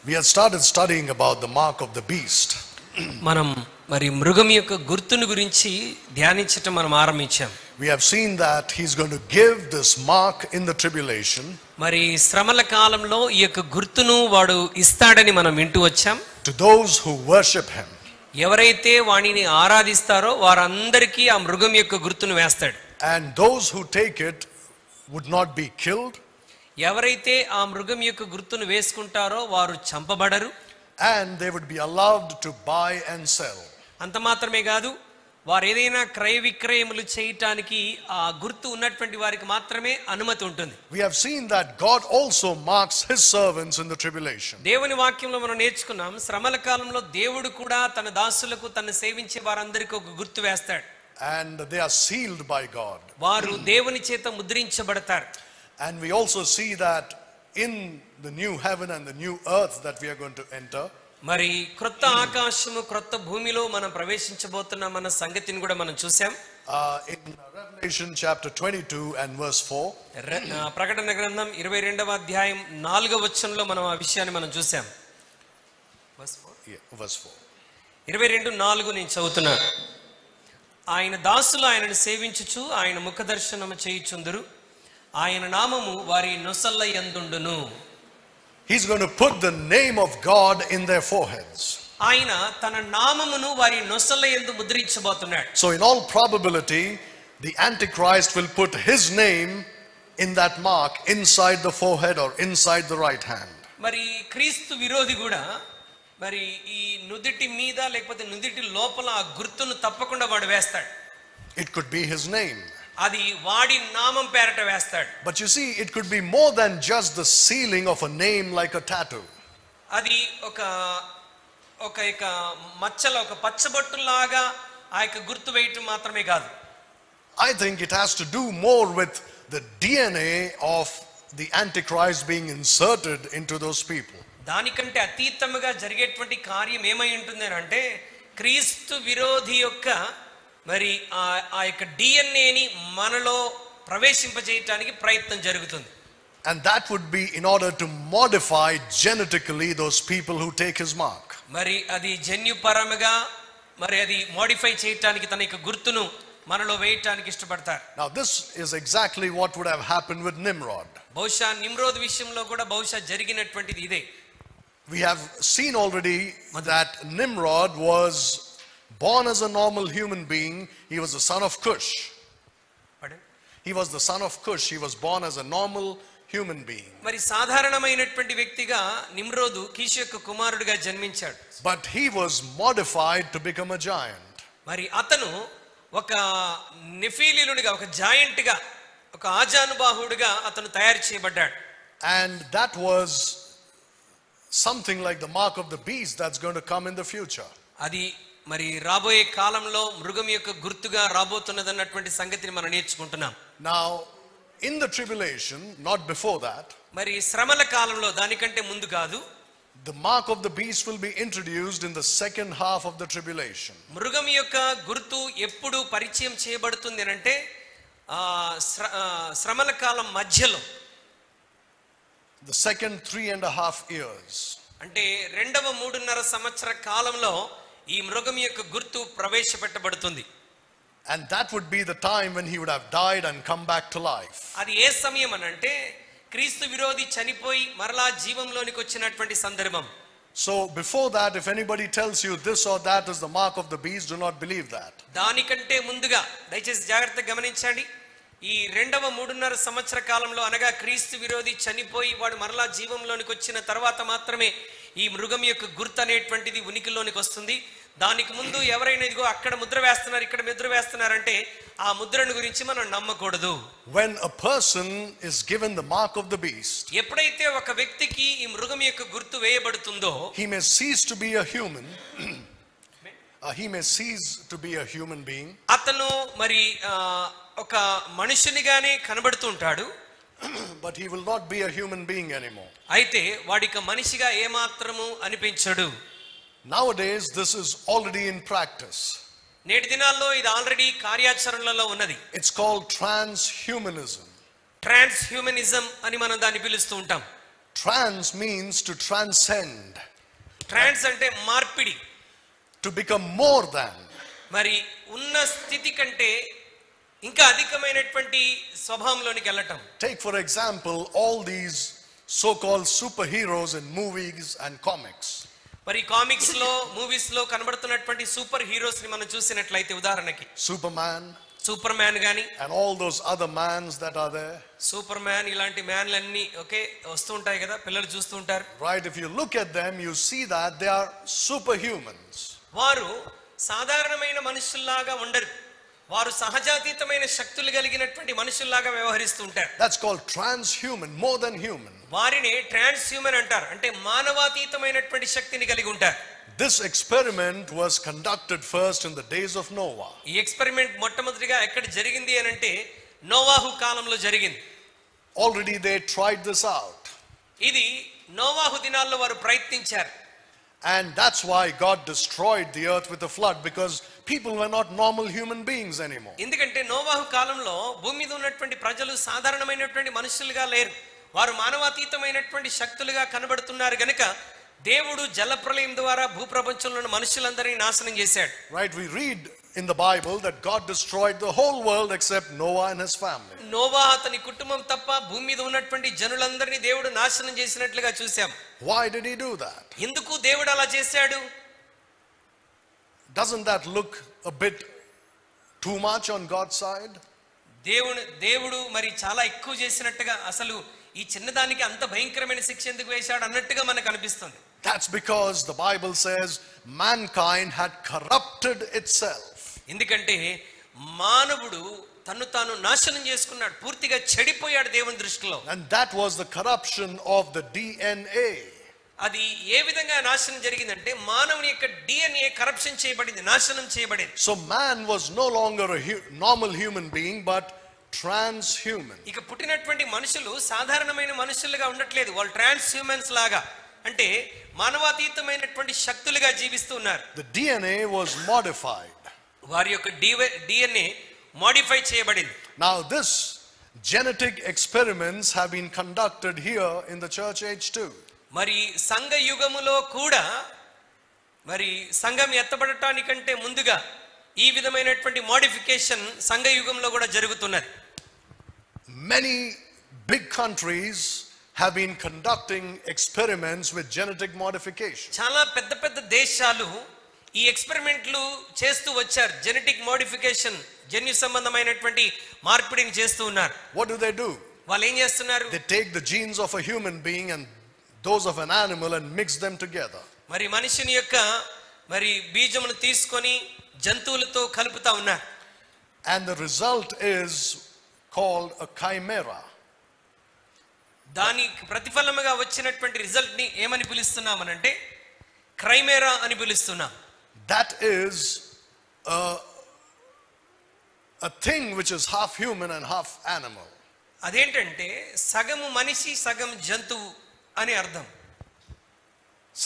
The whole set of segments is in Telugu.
We have started studying about the mark of the beast. మనం మరి మృగం యొక్క గుర్తును గురించి ధ్యానించటం మనం ఆరంభించాం. We have seen that he's going to give this mark in the tribulation. మరి శ్రమల కాలంలో ఈ యొక్క గుర్తును వాడు ఇస్తాడని మనం వింటూ వచ్చాం. To those who worship him. ఎవరైతే వాణిని ఆరాధిస్తారో వారందరికీ ఆ మృగం యొక్క గుర్తును వేస్తాడు. And those who take it would not be killed. ఎవరైతే ఆ మృగం యొక్క గుర్తును వేసుకుంటారో వారు చంపబడరు. And they would be allowed to buy and sell. అంత మాత్రమే కాదు, వారు ఏదైనా క్రయ విక్రయములు చేయటానికి ఆ గుర్తు ఉన్నటువంటి వారికి మాత్రమే అనుమతి ఉంటుంది. We have seen that God also marks his servants in the tribulation. దేవుని వాక్యంలో మనం నేర్చుకున్నాం, శ్రమల కాలంలో దేవుడు కూడా తన దాసులకు తను సేవించే వారందరికీ ఒక గుర్తు వేస్తాడు. And they are sealed by God. వారు దేవుని చేత ముద్రించబడతారు. And we also see that in the new heaven and the new earth that we are going to enter. మరి క్రొత్త ఆకాశము క్రొత్త భూమిలో మనం ప్రవేశించబోతున్నాం అన్న సంగతిని కూడా మనం చూసాం. In Revelation chapter 22 and verse 4. ప్రకటన గ్రంథం 22వ అధ్యాయం 4వ వచనంలో మనం ఆ విషయాన్ని మనం చూసాం. Verse 4. 22:4 నేను చదువుతున్నాను. ఆయన దాసులు ఆయనను సేవించుచు ఆయన ముఖ దర్శనము చేయుచుందురు, ఆయన నామము వారి నొసళ్ళ యందుండును. He's going to put the name of God in their foreheads. ఆయన తన నామమును వారి నొసళ్ళ యందు ముద్రించబోతున్నాడు. So in all probability the Antichrist will put his name in that mark inside the forehead or inside the right hand. మరి క్రీస్తు విరోధి కూడా మరి ఈ నుదిటి మీద లేకపోతే నుదిటి లోపల ఆ గుర్తును తప్పకుండా వాడు వేస్తాడు. It could be his name. అది వాడి నామం పేరట వేస్తాడు. But you see, it could be more than just the sealing of a name like a tattoo. అది ఒక మచ్చల ఒక పచ్చబొట్టులాగా ఆ యొక్క గుర్తు వేయటం మాత్రమే కాదు. I think it has to do more with the DNA of the Antichrist being inserted into those people. దానికంటే అతీతముగా జరిగేటువంటి కార్యం ఏమై ఉంటుంది అంటే క్రీస్తు విరోధి యొక్క మరి ఆ యొక్క డిఎన్ఏని మనలో ప్రవేశింపజేయడానికి ప్రయత్నం జరుగుతుంది. And that would be in order to modify genetically those people who take his mark. మరి అది జన్యుపరముగా మరి అది మోడిఫై చేయడానికి తన యొక్క గుర్తును మనలో వేయటానికి ఇష్టపడతారు. Now this is exactly what would have happened with Nimrod. బహుశా నిమ్రోద్ విషయంలో కూడా బహుశా జరిగినటువంటిది ఇదే. We have seen already that Nimrod was born as a normal human being. He was the son of Cush. He was the son of Cush. He was born as a normal human being. మరి సాధారణమైనటువంటి వ్యక్తిగా నిమ్రోదు కీషు యొక్క కుమారుడిగా జన్మించాడు. But he was modified to become a giant. మరి అతను ఒక నెఫీలీలునిగా ఒక జాయింట్ గా ఒక ఆజానుబాహుడుగా అతను తయారు చేయబడ్డాడు. And that was something like the mark of the beast that's going to come in the future. అది మరి రాబోయే కాలంలో మృగం యొక్క గుర్తుగా రాబోతున్నదన్నటువంటి సంగతిని మనం నేర్చుకుంటున్నాం. Now in the tribulation, not before that, మరి శ్రమల కాలంలో దానికంటే ముందు కాదు, the mark of the beast will be introduced in the second half of the tribulation. మృగం యొక్క గుర్తు ఎప్పుడు పరిచయం చేయబడుతుంది అంటే శ్రమల కాలం మధ్యలో, the second 3.5 years. అంటే రెండవ 3.5 సంవత్సర కాలంలో ఈ మృగం యొక్క గుర్తు ప్రవేశపెట్టబడుతుంది. And that would be the time when he would have died and come back to life. అది ఏ సమయం అనంటే క్రీస్తు విరోధి చనిపోయి మరలా జీవంలోనికి వచ్చినటువంటి సందర్భం. So before that, if anybody tells you this or that is the mark of the beast, do not believe that. దానికంటే ముందుగా దయచేసి జాగ్రత్తగా గమనించండి. ఈ రెండవ 3.5 సంవత్సర కాలంలో అనగా క్రీస్తు విరోధి చనిపోయి వాడు మరలా జీవంలోనికి వచ్చిన తర్వాత మాత్రమే ఈ మృగం యొక్క గుర్తు అనేటువంటిది ఉనికిలోనికి వస్తుంది. దానికి ముందు ఎవరైనా ఇదిగో అక్కడ ముద్ర వేస్తున్నారు ఇక్కడ ముద్ర వేస్తున్నారంటే ఆ ముద్రను గురించి మనం నమ్మకూడదు. When a person is given the mark of the beast, ఎప్పుడైతే ఒక వ్యక్తికి ఈ మృగం యొక్క గుర్తు వేయబడుతుందో he may cease to be a human. He may cease to be a human being. అతను మరి ఒక మనుషునిగానే కనబడుతూ ఉంటాడు. But he will not be a human being anymore. అయితే వాడిక మనిషిగా ఏమాత్రము అనిపించడు. Nowadays this is already in practice. నేటి దినాల్లో ఇది ఆల్రెడీ కార్యాచరణలో ఉన్నది. It's called transhumanism. Trans humanism అని మనం దాన్ని పిలుస్తూ ఉంటాం. Trans means to transcend, ట్రాన్స్ అంటే మార్పిడి, to become more than. మరి ఉన్న స్థితి కంటే ఇంకా అధికమైనటువంటి స్వభావంలోనికి వెళ్ళటం. Take for example all these so-called superheroes in movies and comics. మరి కామిక్స్ లో, మూవీస్ లో కనబడుతున్నటువంటి సూపర్ హీరోస్ ని మనం చూసినట్లయితే ఉదాహరణకి Superman సూపర్ మ్యాన్ గాని, and all those other mans that are there. Super man ఇలాంటి మ్యాన్లన్నీ ఓకే వస్తూ ఉంటాయి కదా, పిల్లలు చూస్తూ ఉంటారు. Right, if you look at them, you see that they are superhumans. వారు సాధారణమైన మనుషుల్లాగా ఉండరు, వారు సహజాతీతమైన శక్తులు కలిగినటువంటి మనుషుల్లాగా వ్యవహరిస్తూ ఉంటారు. That's called transhuman, more than human. వారిని ట్రాన్స్ హ్యూమన్ అంటారు, అంటే మానవాతీతమైనటువంటి శక్తిని కలిగి ఉంటారు. This experiment was conducted first in the days of Noah. ఈ ఎక్స్పెరిమెంట్ మొట్టమొదటిగా ఎక్కడ జరిగింది అని అంటే నోవాహు కాలంలో జరిగింది. Already they tried this out. ఇది నోవాహు దినాల్లో వారు ప్రయత్నించారు. And that's why God destroyed the earth with a flood, because people were not normal human beings anymore. ఎందుకంటే నోవాహు కాలంలో భూమి మీద ఉన్నటువంటి ప్రజలు సాధారణమైనటువంటి మనుషులుగా లేరు, వారు మానవాతీతమైనటువంటి శక్తులుగా కనబడుతున్నారు గనుక దేవుడు జలప్రలయం ద్వారా భూప్రపంచంలో ఉన్న మనుషులందరినీ నాశనం చేశాడు. Right, we read in the Bible that God destroyed the whole world except Noah and his family. Noah అతని కుటుంబం తప్ప భూమి మీద ఉన్నటువంటి జనులందరినీ దేవుడు నాశనం చేసినట్లుగా చూశాం. Why did he do that? ఎందుకు దేవుడు అలా చేశాడు? Doesn't that look a bit too much on God's side? దేవుడు మరి చాలా ఎక్కువ చేసినట్టుగా, అసలు ఈ చిన్నదానికి అంత భయంకరమైన శిక్ష ఎందుకు వేశాడు అన్నట్టుగా మనకు అనిపిస్తుంది. That's because the Bible says mankind had corrupted itself. ఎందుకంటే మానవుడు తను తాను నాశనం చేసుకున్నాడు, పూర్తిగా చెడిపోయాడు దేవుని దృష్టిలో. And that was the corruption of the DNA. అది ఏ విధంగా నాశనం జరిగిందంటే మానవుని యొక్క DNA కరప్షన్ చేయబడింది, నాశనం చేయబడింది. So man was no longer a normal human being but transhuman. ఇక పుట్టినటువంటి మనుషులు సాధారణమైన మనుషులుగా ఉండట్లేదు, వాళ్ళు ట్రాన్స్ హ్యూమన్స్ లాగా, అంటే మానవాతీతమైనటువంటి శక్తులుగా జీవిస్తూ ఉన్నారు. The DNA was modified. వారి యొక్క DNA మోడిఫై చేయబడింది. Now this genetic experiments have been conducted here in the church age too. మరి సంఘ యుగములో కూడా, మరి సంఘం ఎత్తబడటానికంటే ముందుగా ఈ విధమైనటువంటి మోడిఫికేషన్ సంఘ యుగంలో కూడా జరుగుతున్నది. Many big countries have been conducting experiments with genetic modification. చాలా పెద్ద పెద్ద దేశాలు ఈ ఎక్స్పెరిమెంట్లు చేస్తూ వచ్చారు, జెనెటిక్ మోడిఫికేషన్, జన్యు సంబంధమైనటువంటి మార్పిడిని చేస్తూ ఉన్నారు. What do? వాళ్ళు ఏం చేస్తున్నారు? They take the genes of a human being and those of an animal and mix them together. మరి మనిషిని యొక్క మరి బీజమును తీసుకొని జంతువులతో కలుపుతా ఉన్నారు. And the result is called a chimera. దాని ప్రతిఫలముగా వచ్చినటువంటి రిజల్ట్ ని ఏమని పిలుస్తున్నామనంటే క్రైమేరా అని పిలుస్తున్నాం. That is a thing which is half human and half animal. అదేంటంటే సగము మనిషి సగం జంతువు అని అర్థం.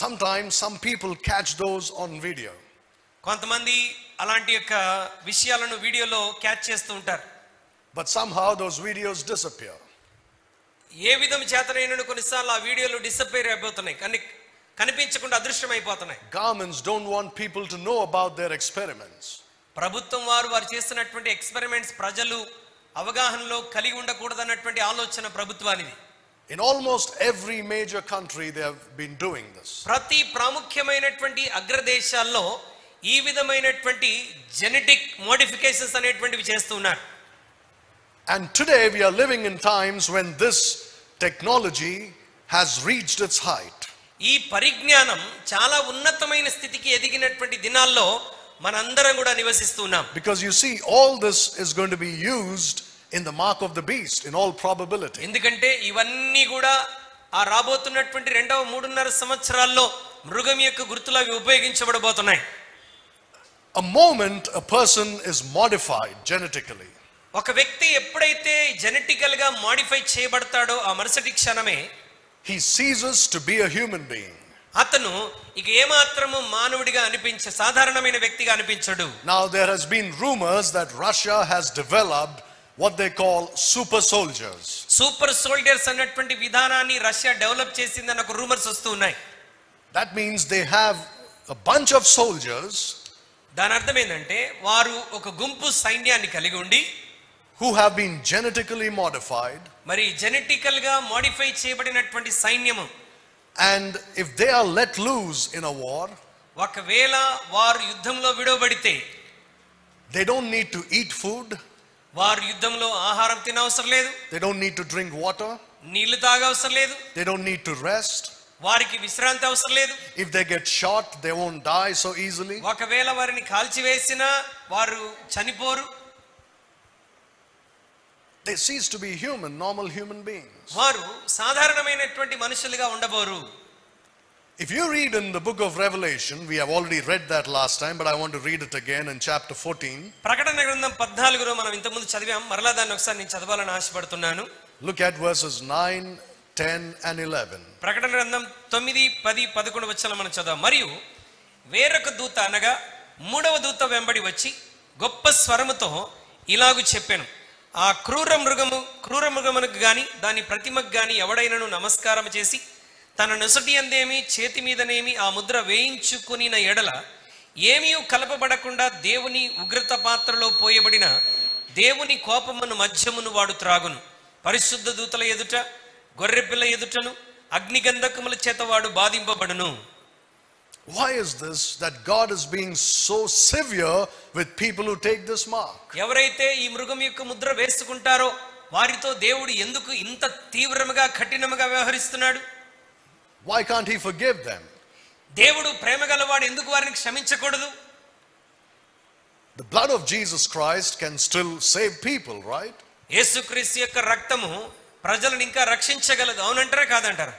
Sometimes some people catch those on video. కొంతమంది అలాంటి యొక్క విషయాలను వీడియోలో క్యాచ్ చేస్తూ ఉంటారు. But somehow those videos disappear. ఏ విధం చేతనైనా కొన్నిసార్లు ఆ వీడియోలు డిసప్పేర్ అయిపోతున్నాయి, కానీ కనిపించకుండా అదృశ్యమైపోతున్నాయి. Governments don't want people to know about their experiments. ప్రభుత్వం వారు చేస్తున్నటువంటి ఎక్స్పెరిమెంట్స్ ప్రజలు అవగాహనలో కలిగి ఉండకూడదన్నటువంటి ఆలోచన ప్రభుత్వానిది. In almost every major country they have been doing this. ప్రతి ప్రాముఖ్యమైనటువంటి అగ్రదేశాల్లో ఈ విధమైనటువంటి జెనెటిక్ మోడిఫికేషన్స్ అనేటువంటివి చేస్తూ ఉన్నారు. And today we are living in times when this technology has reached its height. ఈ పరిజ్ఞానం చాలా ఉన్నతమైన స్థితికి ఎదిగినటువంటి దినాల్లో మనందరం కూడా నివసిస్తున్నాం. Because you see, all this is going to be used in the mark of the beast in all probability. ఎందుకంటే ఇవన్నీ కూడా ఆ రాబోతున్నటువంటి 3.5 సంవత్సరాల్లో మృగం యొక్క గుర్తులు అవి ఉపయోగించబడబోతున్నాయి. A moment a person is modified genetically, ఒక వ్యక్తి ఎప్పుడైతే జెనెటికల్ గా మోడిఫై చేయబడతాడో ఆ మరుసటి క్షణమే he ceases to be a human being. అతను ఇక ఏమాత్రము మానవుడిగా సాధారణమైన వ్యక్తిగా అనిపించడు. Now there has been rumors that Russia has developed what they call super soldiers. Super soldiers అన్నటువంటి విధానాన్ని రష్యా డెవలప్ చేసిందని ఒక రూమర్స్ వస్తూ ఉన్నాయి. That means they have a bunch of soldiers. దాని అర్థం ఏంటంటే వారు ఒక గుంపు సైన్యాన్ని కలిగి ఉండి who have been genetically modified. మరి జెనెటికల్ గా మోడిఫై చేయబడినటువంటి సైన్యము. And if they are let loose in a war, ఒకవేళ వారు యుద్ధంలో విడవబడితే they don't need to eat food. వారు యుద్ధంలో ఆహారం తినవసరం లేదు. They don't need to drink water. నీళ్లు తాగవసరం లేదు. They don't need to rest. వారికి విశ్రాంతి అవసరం లేదు. If they get shot, they won't die so easily. ఒకవేళ వారిని కాల్చివేసినా వారు చనిపోరు. They cease to be human, normal human beings. వారు సాధారణమైనటువంటి మనుషులుగా ఉండబోరు. If you read in the book of Revelation, we have already read that last time, but I want to read it again in chapter 14. ప్రకటన గ్రంథం 14లో మనం ఇంతకుముందు చదివాం. మరలా దాన్ని ఒకసారి నేను చదవాలని ఆశపడుతున్నాను. Look at verses 9, 10 and 11. ప్రకటన గ్రంథం 9, 10, 11 వచనాలు మనం చదవం. మరియు వేరొక దూత అనగా మూడవ దూత వెంబడి వచ్చి గొప్ప స్వరముతో ఇలాగు చెప్పెను, ఆ క్రూర మృగమునకు గాని దాని ప్రతిమకు గాని ఎవడైనను నమస్కారం చేసి తన నొసటి అందేమి చేతి మీదనేమి ఆ ముద్ర వేయించుకునిన ఎడల ఏమీ కలపబడకుండా దేవుని ఉగ్రత పాత్రలో పోయబడిన దేవుని కోపమును మధ్యమును వాడు త్రాగును. పరిశుద్ధ దూతల ఎదుట గొర్రెపిల్ల ఎదుటను అగ్నిగంధకముల చేత వాడు బాధింపబడును. Why is this that God is being so severe with people who take this mark? ఎవరైతే ఈ మృగం యొక్క ముద్ర వేసుకుంటారో వారితో దేవుడు ఎందుకు ఇంత తీవ్రముగా కఠినముగా వ్యవహరిస్తున్నాడు? Why can't he forgive them? దేవుడు ప్రేమగలవాడు, ఎందుకు వారిని క్షమించకూడదు? The blood of Jesus Christ can still save people, right? యేసుక్రీస్తు యొక్క రక్తము ప్రజలను ఇంకా రక్షించగలదు. అవునంటారా కాదంటారా?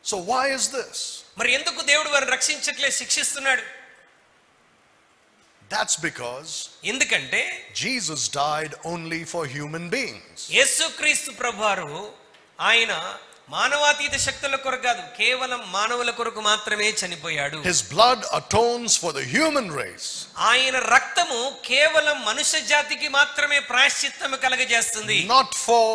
So why is this? మరి ఎందుకు దేవుడు వారిని రక్షించట్లే, శిక్షిస్తున్నాడు? That's because ఎందుకంటే Jesus died only for human beings. యేసుక్రీస్తు ప్రభువారు ఆయన మానవాతీత శక్తుల కొరకు కాదు, కేవలం మానవుల కొరకు మాత్రమే చనిపోయాడు. His blood atones for the human race. ఆయన రక్తము కేవలం మనుష్య జాతికి మాత్రమే ప్రాయశ్చిత్తము కలగజేస్తుంది. Not for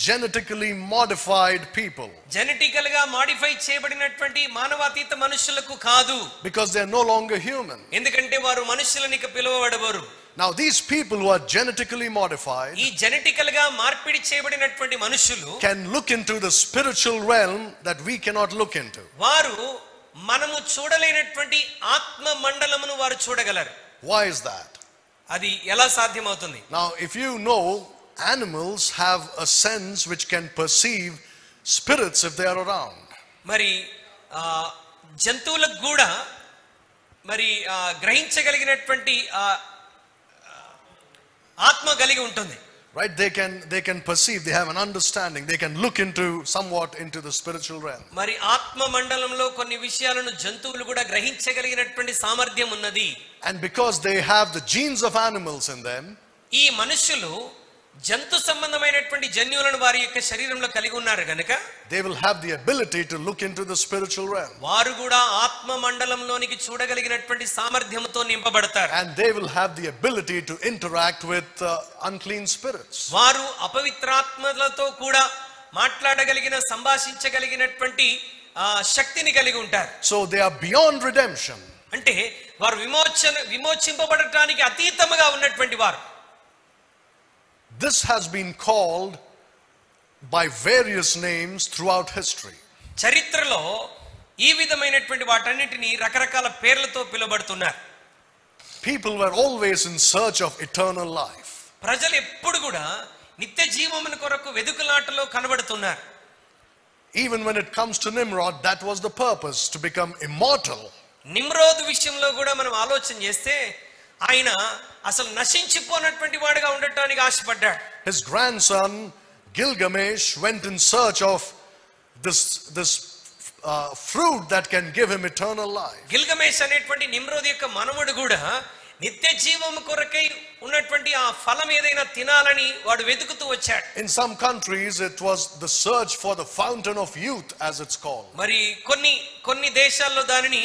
genetically modified people. Genetical గా మోడిఫై చేయబడినటువంటి మానవాతీత మనుషులకు కాదు. Because they are no longer human. ఎందుకంటే వారు మనుషులనిక పిలువబడబోరు. Now these people who are genetically modified ఈ జెనెటికల్ గా మార్పిడి చేయబడినటువంటి మనుషులు can look into the spiritual realm that we cannot look into. వారు మనము చూడలేనటువంటి ఆత్మ మండలమును వారు చూడగలరు. Why is that? అది ఎలా సాధ్యమవుతుంది? Now if you know, animals have a sense which can perceive spirits if they are around. మరి జంతువులకు కూడా మరి గ్రహించగలిగినటువంటి ఆత్మ కలిగి ఉంటుంది. Right? They can perceive, they have an understanding, they can look into somewhat into the spiritual realm. మరి ఆత్మ మండలంలో కొన్ని విషయాలను జంతువులు కూడా గ్రహించగలిగినటువంటి సామర్థ్యం ఉన్నది. And because they have the genes of animals in them, ఈ మనుషులు జంతు సంబంధమైనటువంటి జన్యువులను వారి యొక్క శరీరంలో కలిగి ఉన్నారు గనుక they will have the ability to look into the spiritual realm. వారు కూడా ఆత్మ మండలంలోనికి చూడగలిగినటువంటి సామర్థ్యంతో నింపబడతారు. And they will have the ability to interact with unclean spirits. వారు అపవిత్రాత్మలతో కూడా మాట్లాడగలిగిన, సంభాషించగలిగినటువంటి శక్తిని కలిగి ఉంటారు. So they are beyond redemption. అంటే వారు విమోచింపబడటానికి అతీతముగా ఉన్నటువంటి వారు. This has been called by various names throughout history. చరిత్రలో ఈ విధమైనటువంటి వాటన్నిటిని రకరకాల పేర్లతో పిలువబడుతున్నారు. People were always in search of eternal life. ప్రజలు ఎప్పుడు కూడా నిత్య జీవమున కొరకు వెదుకులాటలో కనబడుతున్నారు. Even when it comes to Nimrod, that was the purpose, to become immortal. Nimrod విషయంలో కూడా మనం ఆలోచన చేస్తే ఆయన అసలు నశించిపోయినటువంటి వాడుగా ఉండటానికి ఆశపడ్డాడు. His grandson Gilgamesh went in search of this fruit that can give him eternal life. Gilgamesh అనేటువంటి నిమ్రోద్ యొక్క మనవడు కూడా నిత్య జీవము కొరకై ఉన్నటువంటి ఆ ఫలం ఏదైనా తినాలని వాడు వెతుకుతూ వచ్చాడు. In some countries it was the search for the fountain of youth, as it's called. మరి కొన్ని దేశాల్లో దానిని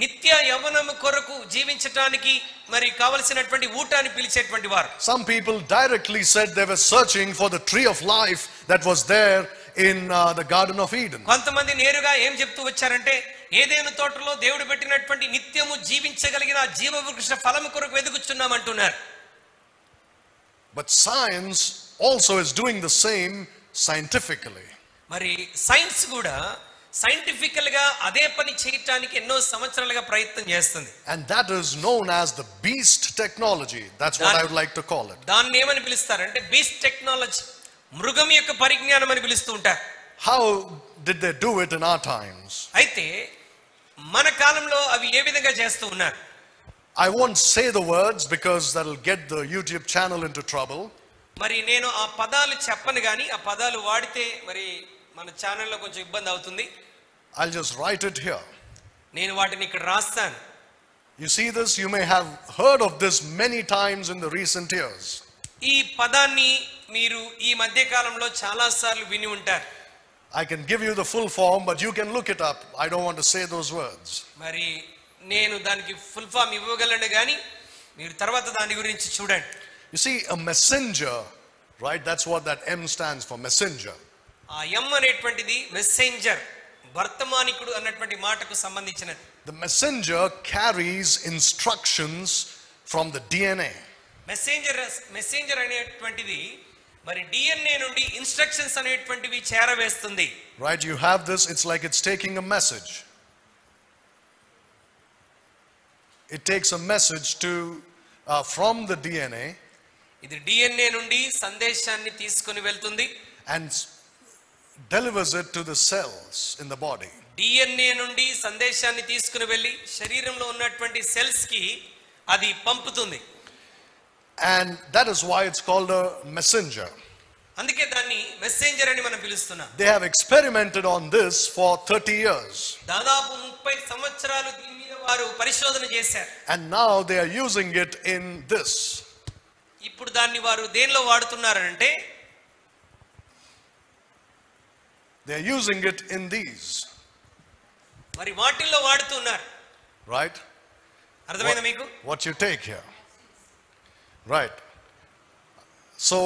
నిత్య యవ్వనము కొరకు జీవించడానికి మరి కావలసినటువంటి ఊటాన్ని పిలిచేటువంటి వారు. Some people directly said they were searching for the tree of life that was there in the Garden of Eden. కొంతమంది నేరుగా ఏం చెప్తూ వచ్చారంటే ఏదెను తోటలో దేవుడు పెట్టినటువంటి నిత్యము జీవించగలిగిన జీవవృక్ష ఫలము కొరకు వెదుకుచున్నాం అంటున్నారు. But science also is doing the same scientifically. మరి సైన్స్ కూడా సైంటిఫికల్ గా అదే పని చేయడానికి ఎన్నో సంవత్సరాలుగా ప్రయత్నం చేస్తుంది. And that is known as the beast technology. That's what I would like to call it. దాన్ని ఏమని పిలుస్తారంటే బీస్ట్ టెక్నాలజీ, మృగం యొక్క పరిజ్ఞానం అని పిలుస్తూ ఉంటారు. How did they do it in our times? అయితే మన కాలంలో అవి ఏ విధంగా చేస్తూ ఉన్నారు? I won't say the words because that'll get the YouTube channel into trouble. మరి నేను ఆ పదాలు చెప్పను గాని ఆ పదాలు వాడితే మరి మన ఛానల్లో కొంచెం ఇబ్బంది అవుతుంది. I'll just write it here. నేను వాటిని ఇక్కడ రాస్తాను. You see this? You may have heard of this many times in the recent years. ఈ పదాన్ని మీరు ఈ మధ్య కాలంలో చాలా సార్లు విని ఉంటారు. I can give you the full form, but you can look it up. I don't want to say those words. మరి నేను దానికి ఫుల్ ఫామ్ ఇవ్వగలను గాని మీరు తర్వాత దాని గురించి చూడండి. You see, a messenger, right? That's what that M stands for, messenger. ఆ ఎం అనేటువంటిది మెసెంజర్, వర్తమానికుడు అన్నటువంటి మాటకు సంబంధించినది. The messenger carries instructions from the DNA. Messenger అనేటువంటిది మరి డిఎన్ఏ నుండి ఇన్స్ట్రక్షన్స్ అనేటువంటివి చేరవేస్తుంది. Right, you have this, it's like it's taking a message. It takes a message to from the DNA. ఇది డిఎన్ఏ నుండి సందేశాన్ని తీసుకొని వెళ్తుంది And delivers it to the cells in the body. DNA నుండి సందేశాన్ని తీసుకొని వెళ్ళి శరీరంలో ఉన్నటువంటి సెల్స్ కి అది పంపుతుంది. And that is why it's called a messenger. అందుకే దాన్ని మెసెంజర్ అని మనం పిలుస్తున్నాం. They have experimented on this for 30 years. దాదాపు 30 సంవత్సరాలు దీని మీద వారు పరిశోధన చేశారు. And now they are using it in this. ఇప్పుడు దాన్ని వారు దేనిలో వాడుతున్నారంటే They are using it in these. మరి వాటిల్లో వాడుతున్నారు. Right? అర్థమైందా మీకు? What you take here. Right. So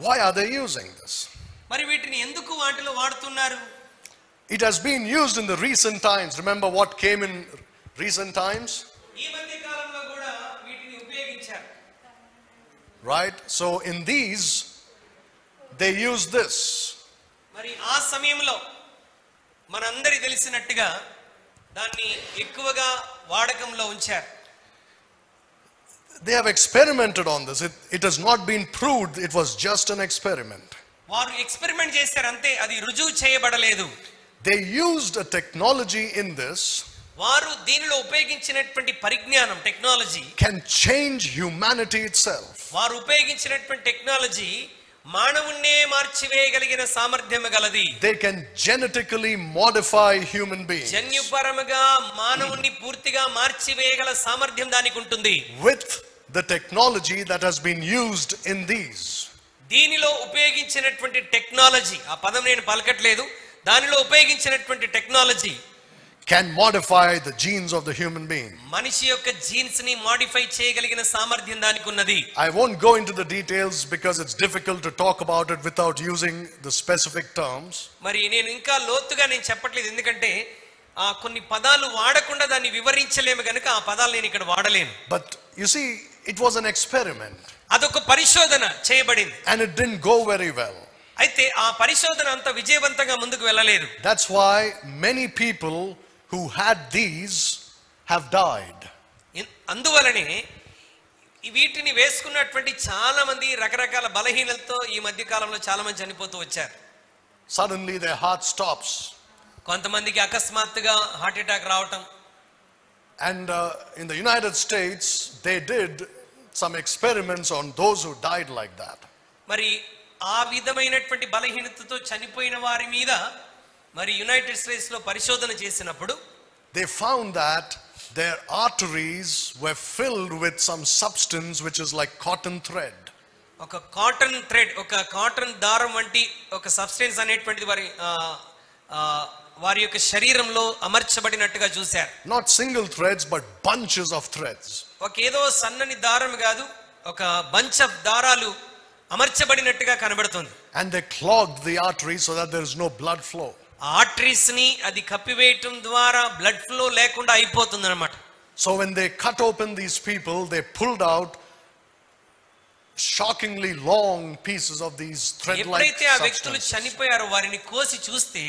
why are they using this? మరి వీటిని ఎందుకు వాటిలో వాడుతున్నారు? It has been used in the recent times. Remember what came in recent times? ఈ మధ్య కాలంలో కూడా వీటిని ఉపయోగించారు. Right? So in these they use this. మరి ఆ సమయంలో మనందరి తెలిసినట్టుగా దాన్ని ఎక్కువగా వాడకంలో ఉంచారు. They have experimented on this. It has not been proved. It was just an experiment. వారు ఎక్స్పెరిమెంట్ చేశారు అంతే, అది రుజువు చేయబడలేదు. They used a technology in this. వారు దీనిలో ఉపయోగించినటువంటి పరిజ్ఞానం technology can change humanity itself. వారు ఉపయోగించినటువంటి టెక్నాలజీ మానవున్నే మార్చివేయగలిగిన సామర్థ్యం గలది. They can genetically modify human beings. జన్యుపరముగా మానవుని పూర్తిగా మార్చివేయగల సామర్థ్యం దానికి ఉంటుంది. With the technology that has been used in these. దీనిలో ఉపయోగించినటువంటి టెక్నాలజీ, ఆ పదం నేను పలకట్లేదు, దానిలో ఉపయోగించినటువంటి technology can modify the genes of the human being. మనిషి యొక్క జీన్స్ ని మోడిఫై చేయగలిగిన సామర్థ్యం దానికి ఉన్నది. I won't go into the details because it's difficult to talk about it without using the specific terms. మరి నేను ఇంకా లోతుగా నేను చెప్పట్లేదు, ఎందుకంటే ఆ కొన్ని పదాలు వాడకుండా దాన్ని వివరించలేము గనుక ఆ పదాలు నేను ఇక్కడ వాడలేను. But you see, it was an experiment. అదొక పరిశోధన చేయబడింది. And it didn't go very well. అయితే ఆ పరిశోధన అంత విజయవంతంగా ముందుకు వెళ్ళలేదు. That's why many people who had these have died. అందువలనే వీటిని వేసుకున్నటువంటి చాలా మంది రకరకాల బలహీనలతో ఈ మధ్య కాలంలో చాలా మంది చనిపోతూ వచ్చారు. Suddenly their heart stops. కొంతమందికి అకస్మాత్తుగా హార్ట్ అటాక్ రావటం. And in the United States they did some experiments on those who died like that. మరి ఆ విధమైనటువంటి బలహీనతతో చనిపోయిన వారి మీద మరి యునైటెడ్ స్టేట్స్ లో పరిశోధన చేసినప్పుడు they found that their arteries were filled with some substance which is like cotton thread. ఒక కాటన్ థ్రెడ్, ఒక కాటన్ దారం వంటి ఒక సబ్స్టెన్స్ అనేటువంటిది వారి వారి యొక్క శరీరంలో అమర్చబడినట్టుగా చూశారు. Not single threads, but bunches of threads. ఒక ఏదో సన్నని దారం కాదు, ఒక బంచ్ ఆఫ్ దారాలు అమర్చబడినట్టుగా కనబడుతుంది. And they clogged the arteries so that there is no blood flow. Arteries ని అది కప్పివేయటం ద్వారా బ్లడ్ ఫ్లో లేకుండా అయిపోతుంది అన్నమాట. So when they cut open these people, they pulled out shockingly long pieces of these thread-like ఎప్పుడైతే ఆ వ్యక్తులు substances. చనిపోయారో వారిని కోసి చూస్తే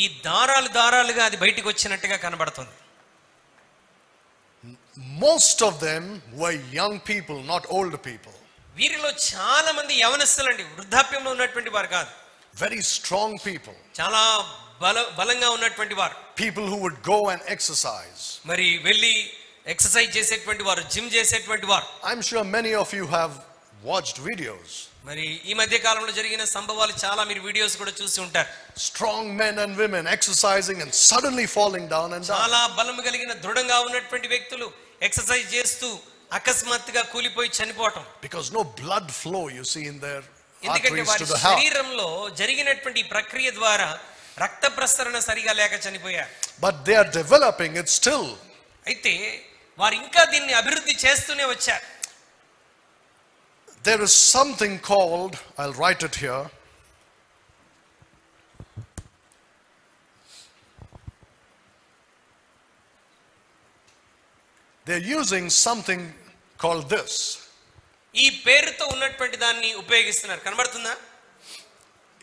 ఈ దారాలుగా అది బయటికి వచ్చినట్టుగా కనబడుతుంది. Most of them were young people, not older people. వీరిలో చాలా మంది యవనస్తులండి, వృద్ధాప్యంలో ఉన్నటువంటి వారు కాదు. Very strong people. చాలా బలంగా ఉన్నటువంటి వారు. People who would go and exercise. మరి వెళ్ళి ఎక్సర్సైజ్ చేసేటువంటి వారు, జిమ్ చేసేటువంటి వారు. I'm sure many of you have watched videos. మరి ఈ మధ్య కాలంలో జరిగిన సంభవాలు చాలా మీరు వీడియోస్ కూడా చూసి ఉంటారు. Strong men and women exercising and suddenly falling down and dying. చాలా బలం కలిగిన దృఢంగా ఉన్నటువంటి వ్యక్తులు ఎక్సర్సైజ్ చేస్తూ అకస్మాత్తుగా కూలిపోయి చనిపోవటం. Because no blood flow you see in their ఎందుకంటే arteries వారి to the heart. శరీరంలో జరిగినటువంటి ఈ ప్రక్రియ ద్వారా రక్త ప్రసరణ సరిగా లేక చనిపోయారు. But they are developing it still. అయితే వారు ఇంకా దీన్ని అభివృద్ధి చేస్తూనే వచ్చారు. There is something called, I'll write it here. They're using something called this. ఈ పేరుతో ఉన్నటువంటి దాన్ని ఉపయోగిస్తున్నారు, కనబడుతుందా?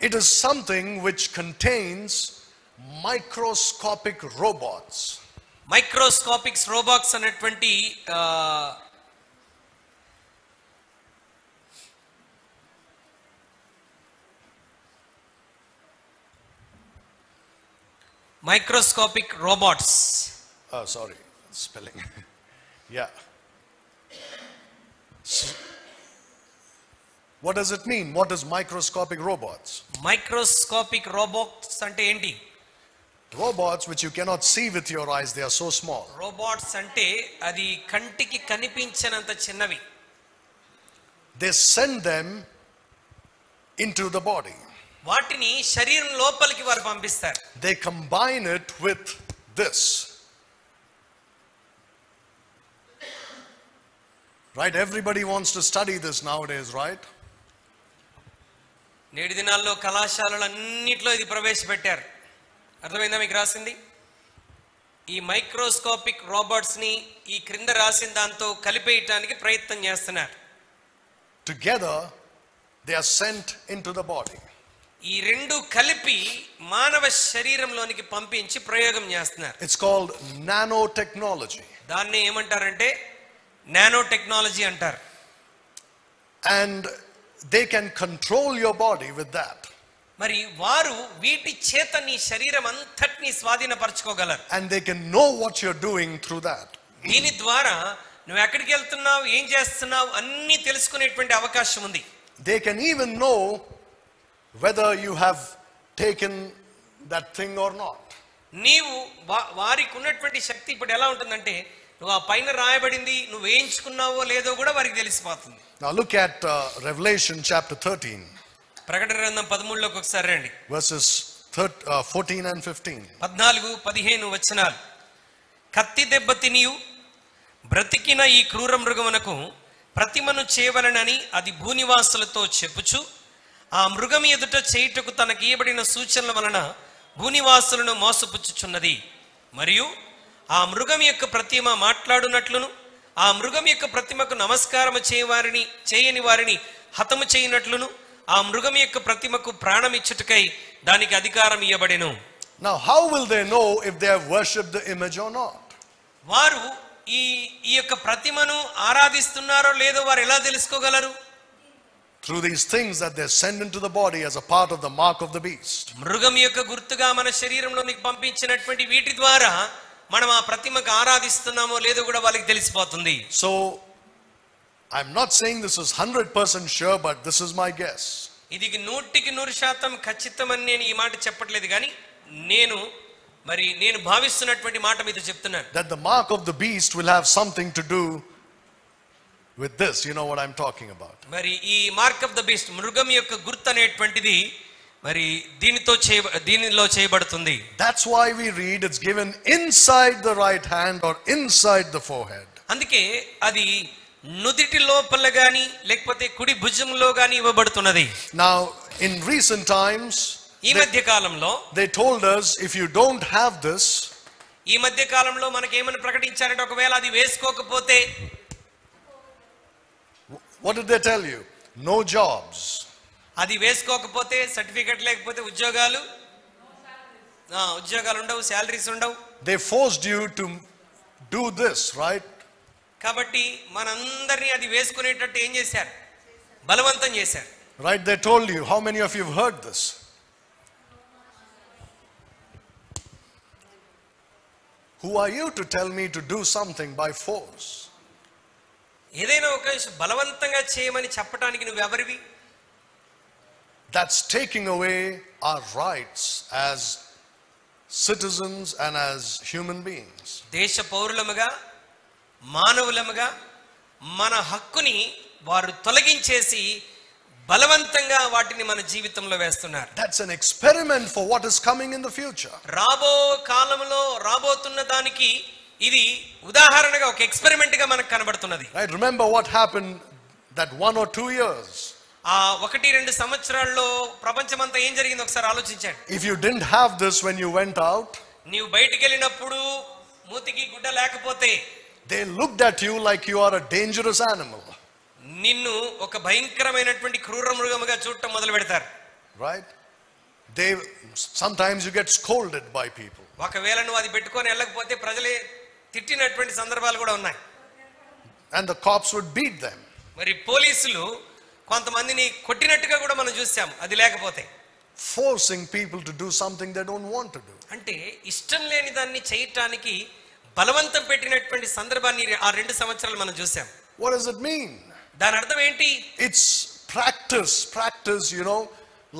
It is something which contains microscopic robots. మైక్రోస్కోపిక్స్ రోబాట్స్ అనేటువంటి microscopic రోబాట్స్. Oh, sorry, spelling. Yeah. What does it mean? What is microscopic robots? Microscopic robots అంటే ఏంటి? Robots which you cannot see with your eyes, they are so small. Robots అంటే అది కంటికి కనిపించనంత చిన్నవి. They send them into the body. వాటిని శరీరం లోపలికి వారు పంపిస్తారు. They combine it with this. Right? Everybody wants to study this nowadays, right? నేటి దినాల్లో కళాశాలలు అన్నిట్లో ఇది ప్రవేశపెట్టారు. అర్థమైందా మీకు రాసింది? ఈ మైక్రోస్కోపిక్ రోబోట్స్ ని ఈ క్రింద రాసిన దాంతో కలిపేయటానికి ప్రయత్నం చేస్తున్నారు. Together, they are sent into the body. ఈ రెండు కలిపి మానవ శరీరంలోనికి పంపించి ప్రయోగం చేస్తున్నారు. It's called nanotechnology. దాన్ని ఏమంటారంటే నానో టెక్నాలజీ అంటారు. And they can control your body with that. మరి వారు వీటి చేత నీ శరీరం అంతటిని స్వాధీనపరచుకోగలరు. And they can know what you're doing through that. దీని ద్వారా నువ్వు ఎక్కడికి వెళ్తున్నావు, ఏం చేస్తున్నావు అన్ని తెలుసుకునేటువంటి అవకాశం ఉంది. They can even know whether you have taken that thing or not. నీవు వారికి ఉన్నటువంటి శక్తి ఇప్పుడు ఎలా ఉంటుందంటే నువ్వు ఆ పైన రాయబడింది నువ్వు వేయించుకున్నావో లేదో కూడా వారికి తెలిసిపోతుంది. Now look at Revelation chapter 13. ప్రకటన గ్రంథం 13లోకి ఒకసారి రండి. Verses 14 and 15. 14-15 వచనాలు. కత్తి దెబ్బ తినియు బ్రతికిన ఈ క్రూర మృగమునకు ప్రతిమను చేయవలనని అది భూనివాసులతో చెప్పుచు ఆ మృగం ఎదుట చేయుటకు తనకి ఇయ్యబడిన సూచనల వలన భూనివాసులను మోసపుచ్చుచున్నది. మరియు ఆ మృగం యొక్క ప్రతిమ మాట్లాడునట్లును ఆ మృగం యొక్క ప్రతిమకు నమస్కారము చేయని వారిని హతము చేయనట్లును ఆ మృగం యొక్క ప్రతిమకు ప్రాణం ఇచ్చుటకై దానికి అధికారం ఇయ్యబడెను. Now how will they know if they have worshipped the image or not? వారు ఈ యొక్క ప్రతిమను ఆరాధిస్తున్నారో లేదో వారు ఎలా తెలుసుకోగలరు? Through these things that they send into the body as a part of the mark of the beast. మృగం యొక్క గుర్తుగా మన శరీరంలోనికి పంపించినటువంటి వీటి ద్వారా మనం ఆ ప్రతిమకు ఆరాధిస్తున్నామో లేదో కూడా వాళ్ళకి తెలిసిపోతుంది. So I'm not saying this is 100% sure, but this is my guess. ఇది 100% ఖచ్చితమని నేను ఈ మాట చెప్పట్లేదు, కానీ నేను భావిస్తున్నటువంటి మాట మీతో చెప్తున్నాను. That the mark of the beast will have something to do with this. You know what I'm talking about. మరి ఈ మార్క్ ఆఫ్ ద బీస్ట్ మృగం యొక్క గుర్తు అనేటువంటిది మరి దీనిలో చేయబడుతుంది. That's why we read it's given inside the right hand or inside the forehead. అందుకే అది నుదిటి లోపల గాని లేకపోతే కుడి భుజంలో గాని ఇవ్వబడుతున్నది. Now in recent times ఈ మధ్య కాలంలో they told us if you don't have this, ఈ మధ్య కాలంలో మనకి ఏమని ప్రకటించారంటే ఒకవేళ అది వేసుకోకపోతే what did they tell you? No jobs. అది వేసుకోకపోతే సర్టిఫికెట్ లేకపోతే ఉద్యోగాలు ఉండవు, శాలరీస్ ఉండవు. They forced you to do this, right? కాబట్టి మనందరినీ అది వేసుకునేటట్టు ఏం చేశారు? బలవంతం చేశారు. Right, they told you. How many of you have heard this? Who are you to tell me to do something by force? ఏదైనా ఒక బలవంతంగా చేయమని చెప్పడానికి నువ్వు ఎవరివి? That's taking away our rights as citizens and as human beings. దేశ పౌరులముగా మానవులముగా మన హక్కుని వారు తొలగించేసి బలవంతంగా వాటిని మన జీవితంలో వేస్తున్నారు. That's an experiment for what is coming in the future. రాబో కాలంలో రాబోతున్న దానికి ఇది ఉదాహరణగా ఒక ఎక్స్పెరిమెంట్ గా మనకు కనబడుతున్నది. Right, remember what happened that 1 or 2 years. ఆ 1-2 సంవత్సరాల్లో ప్రపంచమంతా ఏం జరిగిందో ఒకసారి ఆలోచించండి. If you didn't have this when you went out, నీవు బయటికి వెళ్ళినప్పుడు మూతికి గుడ్డ లేకపోతే they looked at you like you are a dangerous animal. నిన్ను ఒక భయంకరమైనటువంటి క్రూర మృగముగా చూడటం మొదలు పెడతారు. Right? Sometimes you get scolded by people. ఒకవేళ నువ్వు అది పెట్టుకొని వెళ్ళకపోతే ప్రజలే తిట్టినటువంటి సందర్భాలు కూడా ఉన్నాయి. And the cops would beat them. మరి పోలీసులు కొంతమందిని కొట్టినట్టుగా కూడా మనం చూసాం అది లేకపోతే. Forcing people to do something they don't want to do. అంటే ఇష్టం లేని దాన్ని చేయటానికి బలవంతం పెట్టినటువంటి సందర్భాన్ని ఆ 2 సంవత్సరాలు మనం చూసాం. What does it mean? దాని అర్థం ఏంటి? It's practice, you know,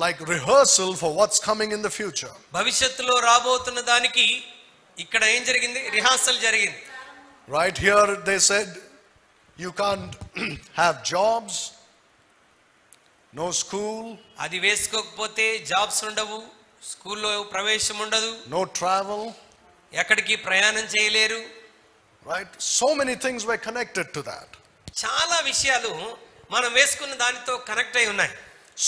like rehearsal for what's coming in the future. భవిష్యత్తులో రాబోతున్న దానికి ఇక్కడ ఏం జరిగింది? రిహార్సల్ జరిగింది. Right here they said you can't have jobs, no school, అది వేసుకోకపోతే జాబ్స్ ఉండవు, స్కూల్లో ప్రవేశం ఉండదు, no travel, ఎక్కడికి ప్రయాణం చేయలేరు. right? So many things were connected to that. చాలా విషయాలు మనం వేసుకున్న దానితో కనెక్ట్ అయి ఉన్నాయి.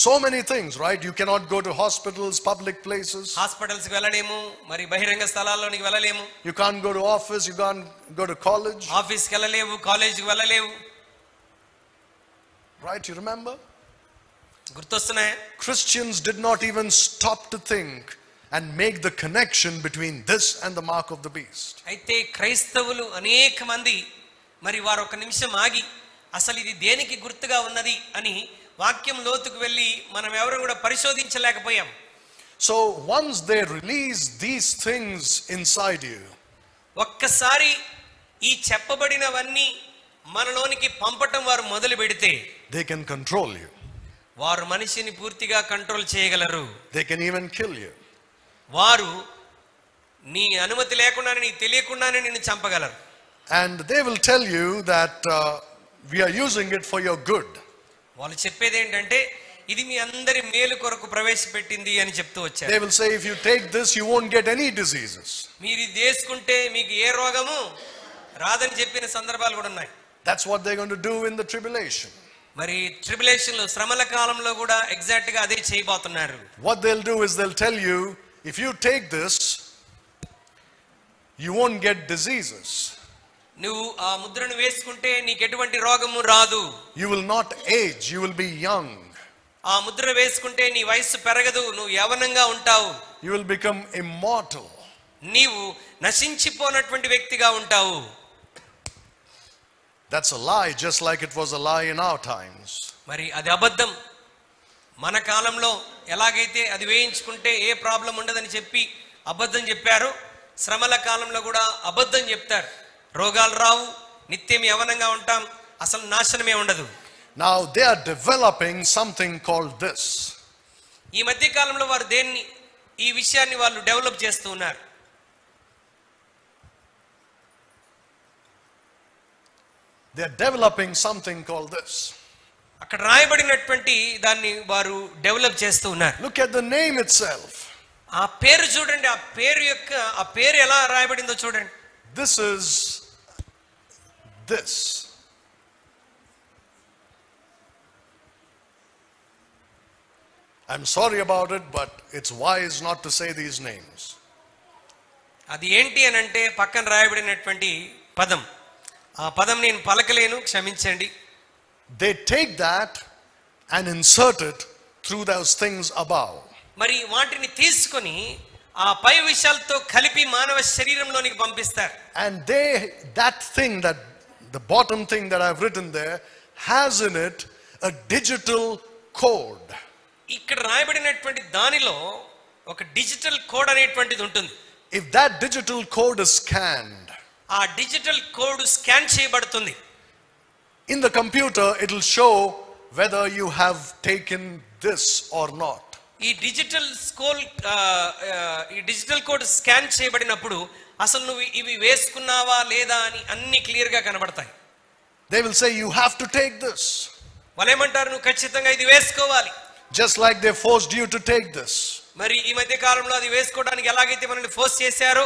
So many things, right? You cannot go to hospitals, public places. Hospitals కి వెళ్ళలేము, మరి బహిరంగ స్థలాల్లోనికి వెళ్ళలేము. You can't go to office, you can't go to college. ఆఫీస్కి వెళ్ళలేవు, కాలేజీకి వెళ్ళలేవు. Right, you remember? గుర్తొస్తున్నాయా? Christians did not even stop to think and make the connection between this and the mark of the beast. అయితే క్రైస్తవులు అనేక మంది మరి వారు ఒక నిమిషం ఆగి అసలు ఇది దేనికి గుర్తుగా ఉన్నది అని వాక్యం లోతుకు వెళ్ళి మనం ఎవరు కూడా పరిశోధించలేకపోయాం. So once they release these things inside you, ఒక్కసారి ఈ చెప్పబడినవన్నీ మనలోనికి పంపటం వారు మొదలు పెడితే they can control you. వారు మనిషిని పూర్తిగా కంట్రోల్ చేయగలరు. They can even kill you. వారు నీ అనుమతి లేకుండానే నీకు తెలియకుండానే నిన్ను చంపగలరు. And they will tell you that we are using it for your good. వాళ్ళు చెప్పేది ఏంటంటే ఇది మీ అందరి మేలు కొరకు ప్రవేశపెట్టింది అని చెప్తూ వచ్చారు. They will say if you take this you won't get any diseases. మీరు ఇది తీసుకుంటే మీకు ఏ రోగము రాదని చెప్పిన సందర్భాలు కూడా ఉన్నాయి. That's what they're going to do in the tribulation. మరి ట్రిబులేషన్ లో శ్రమల కాలంలో కూడా ఎగ్జాక్ట్ గా అదే చేయబోతున్నారు. What they'll do is they'll tell you if you take this you won't get diseases. నువ్వు ఆ ముద్రను వేసుకుంటే నీకు ఎటువంటి రోగము రాదు. You will not age, you will be young. ఆ ముద్ర వేసుకుంటే నీ వయస్సు పెరగదు, నువ్వు యవ్వనంగా ఉంటావు. You will become immortal. నీవు నశించిపోనటువంటి వ్యక్తిగా ఉంటావు. That's a lie, just like it was a lie in our times. మరి అది అబద్ధం. మన కాలంలో ఎలాగైతే అది వేయించుకుంటే ఏ ప్రాబ్లం ఉండదని చెప్పి అబద్ధం చెప్పారు, శ్రమల కాలంలో కూడా అబద్ధం చెప్తారు. రోగాలు రావు, నిత్యం యవ్వనంగా ఉంటాం, అసలు నాశనమే ఉండదు. Now they are developing something called this. ఈ మధ్య కాలంలో వారు ఈ విషయాన్ని వాళ్ళు డెవలప్ చేస్తూ ఉన్నారు. They are developing something called this. అక్కడ రాయబడినటువంటి దాన్ని వారు డెవలప్ చేస్తూ ఉన్నారు. Look at the name itself. ఆ పేరు చూడండి, ఆ పేరు ఎలా రాయబడిందో చూడండి. This is this. I'm sorry about it, but it's wise not to say these names. అది ఏంటి అని అంటే పక్కన రాయబడినటువంటి పదం, ఆ పదం నేను పలకలేను, క్షమించండి. They take that and insert it through those things above. మరి వాటిని తీసుకొని ఆ పై విషయాలతో కలిపి మానవ శరీరంలోనికి పంపిస్తారు. And that thing, that the bottom thing that I've written there has in it a digital code. ఇక్కడ రాయబడినటువంటి దానిలో ఒక డిజిటల్ కోడ్ అనేటువంటిది ఉంటుంది. If that digital code is scanned, ఆ డిజిటల్ కోడ్ స్కాన్ చేయబడుతుంది. in the computer it will show whether you have taken this or not. ఈ డిజిటల్ కోడ్ స్కాన్ చేయబడినప్పుడు అసలు నువ్వు ఇవి వేసుకున్నావా లేదా అని అన్ని క్లియర్ గా కనబడతాయి. They will say you have to take this. వాళ్ళేమంటారు, నువ్వు ఖచ్చితంగా ఇది వేసుకోవాలి. Just like they forced you to take this. మరి ఈ మధ్య కాలంలో అది వేసుకోవడానికి ఎలాగైతే మనల్ని ఫోర్స్ చేశారో,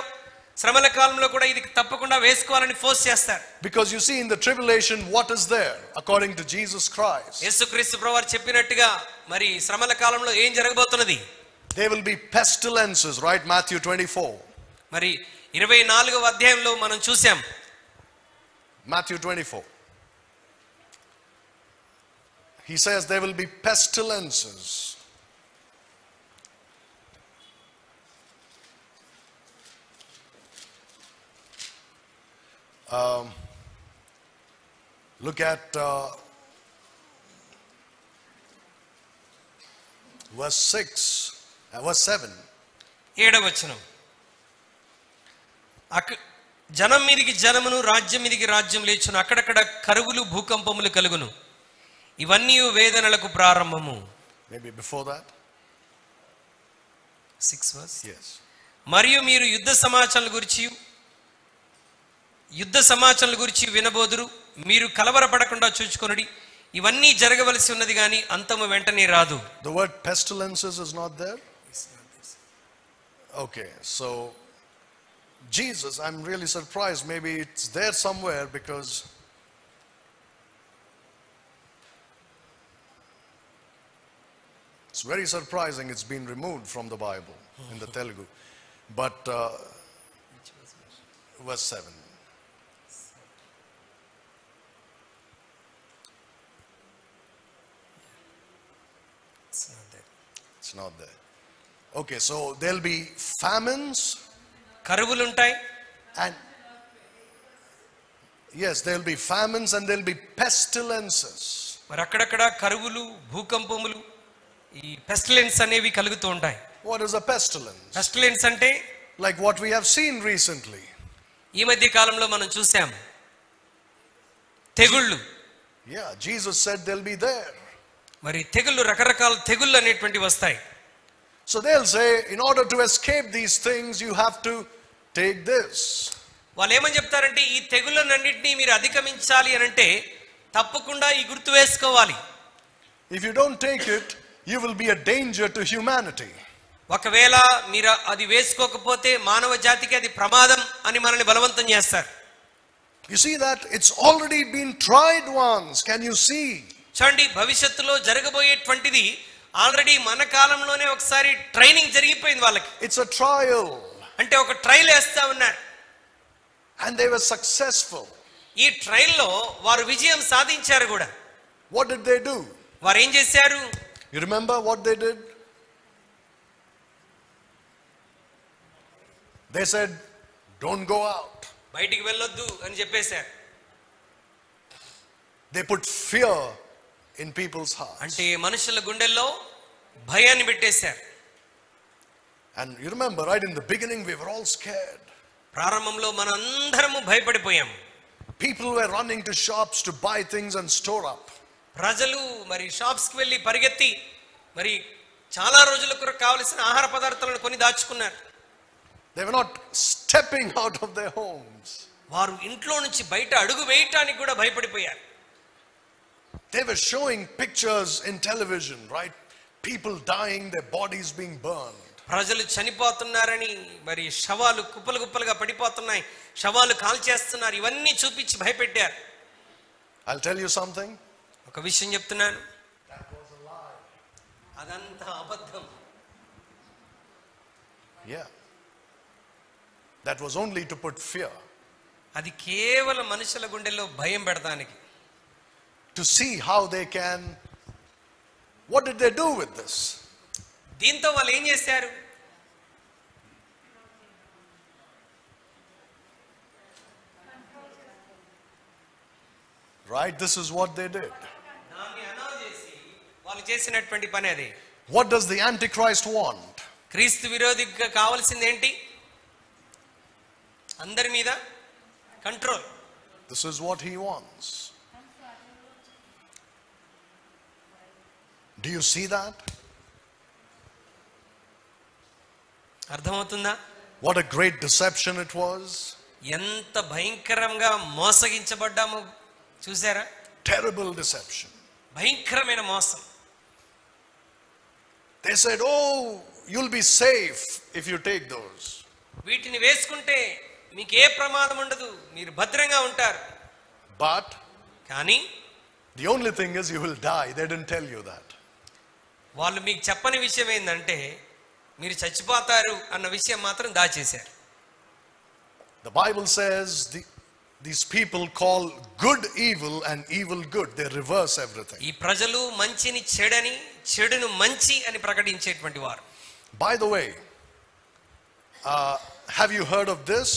శ్రమల కాలంలో కూడా ఇది తప్పకుండా వేసుకోవాలని ఫోర్స్ చేస్తారు. Because you see in the tribulation what is there according to Jesus Christ. యేసుక్రీస్తు ప్రభువారు చెప్పినట్టుగా మరి శ్రమల కాలంలో ఏం జరగబోతున్నది? There will be pestilences, right? Matthew 24. మరి 24వ అధ్యాయంలో మనం చూసాం. Matthew 24. He says there will be pestilences. Look at verse 6, verse 7. 7వ వచనం. జనం మీదికి జనమును, రాజ్యం మీదికి రాజ్యం లేచును, అక్కడక్కడ కరువులు భూకంపములు కలుగును, ఇవన్నీ వేదనలకు ప్రారంభము. Maybe before that. 6 verse. Yes. మరియు మీరు యుద్ధ సమాచారాల గురించి వినబోదురు, మీరు కలవరపడకుండా చూచుకొనుడి, ఇవన్నీ జరగవలసి ఉన్నది గాని అంతము వెంటనే రాదు. The word pestilences is not there. Okay, so Jesus, I'm really surprised, maybe it's there somewhere, because it's very surprising it's been removed from the Bible in the Telugu. But verse 7. It's not there. Okay, so there'll be famines. కరువులు ఉంటాయి. And yes, there'll be famines and there'll be pestilences. మరి అక్కడక్కడ కరువులు, భూకంపములు, ఈ పెస్టిలెన్స్ అనేవి కలుగుతూ ఉంటాయి. What is a pestilence? Pestilence అంటే like what we have seen recently. ఈ మధ్య కాలంలో మనం చూసాం తెగుళ్ళు. Yeah, Jesus said they'll be there. మరి తెగుళ్ళు, రకరకాల తెగుళ్ళు అనేటువంటి వస్తాయి. So they'll say, in order to escape these things you have to take this. వాళ్ళు ఏమని చెప్తారంటే, ఈ తెగుళ్ళన్నింటినీ మీరు అధిగమించాలి అని అంటే తప్పకుండా ఈ గుర్తు వేసుకోవాలి. If you don't take it, you will be a danger to humanity. ఒకవేళ మీరు అది వేసుకోకపోతే మానవ జాతికి అది ప్రమాదం అని మనల్ని బలవంతం చేస్తారు. You see that it's already been tried once. Can you see? చూడండి, భవిష్యత్తులో జరగబోయేటువంటిది ఆల్రెడీ మన కాలంలోనే ఒకసారి ట్రైనింగ్ జరిగిపోయింది వాళ్ళకి. It's a trial. అంటే ఒక ట్రయల్ వేస్తా ఉన్నారు. And they were successful. ఈ ట్రయల్ లో వారు విజయం సాధించారు కూడా. What did they do? వారు ఏం చేశారు? You remember what they did? They said, don't go out. బయటికి వెళ్ళొద్దు అని చెప్పేశారు. They put fear in people's hearts. అంటే మనుషుల గుండెల్లో భయాన్ని పెట్టేశారు. And you remember, right in the beginning we were all scared. ప్రారంభంలో మనందరము భయపడిపోయాం. People were running to shops to buy things and store up. ప్రజలు మరి షాప్స్ కి వెళ్ళి పరిగెత్తి మరి చాలా రోజులకు కావలసిన ఆహార పదార్థాలను కొని దాచుకున్నారు. They were not stepping out of their homes. వారు ఇంట్లో నుంచి బయట అడుగు వేయటానికి కూడా భయపడిపోయారు. They were showing pictures in television, right? People dying, their bodies being burned. ప్రజలు చనిపోతున్నారని, మరి శవాలు కుప్పలు కుప్పలుగా పడిపోతున్నాయి, శవాలు కాల్చేస్తున్నారు, ఇవన్నీ చూపించి భయపెట్టారు. I'll tell you something. ఒక విషయం చెప్తున్నాను, అదంతా అబద్ధం. Yeah. That was only to put fear. అది కేవలం మనుషుల గుండెల్లో భయం పెడతానికి. To see how they can, what did they do with this? దీంతో వాళ్ళు ఏం చేశారు? Right, this is what they did. దాన్ని అనౌ చేసి వాళ్ళు చేసినటువంటి పని అది. What does the Antichrist want? క్రీస్తు విరోధిగా కావాల్సింది ఏంటి? అందరి మీద control. This is what he wants. Do you see that? అర్థమవుతుందా? What a great deception it was. ఎంత భయంకరంగా మోసగించబడ్డామో చూసారా? Terrible deception. భయంకరమైన మోసం. They said, oh, you'll be safe if you take those. వీటిని వేసుకుంటే మీకు ఏ ప్రమాదం ఉండదు, మీరు భద్రంగా ఉంటారు. But కానీ the only thing is you will die. They didn't tell you that. వాళ్ళు మీకు చెప్పని విషయం ఏంటంటే మీరు చచ్చిపోతారు అన్న విషయం మాత్రం దాచేశారు. The Bible says these people call good evil and evil good. They reverse everything. ఈ ప్రజలు మంచిని చెడని, చెడును మంచి అని ప్రకటించేటువంటి వారు. By the way, have you heard of this?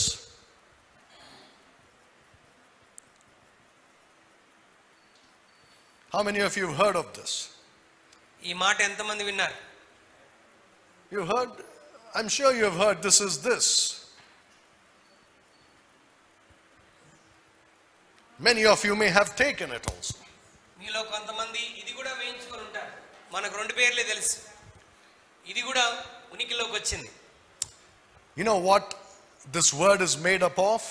How many of you have heard of this? ఈ మాట ఎంతమంది విన్నారు? You heard? I'm sure you have heard this is this. Many of you may have taken it also. మీలో కొంతమంది ఇది కూడా వేయించుకొని ఉంటారు. మనకు రెండు పేర్లే తెలుసు, ఇది కూడా ఉనికిలోకి వచ్చింది. You know what this word is made up of?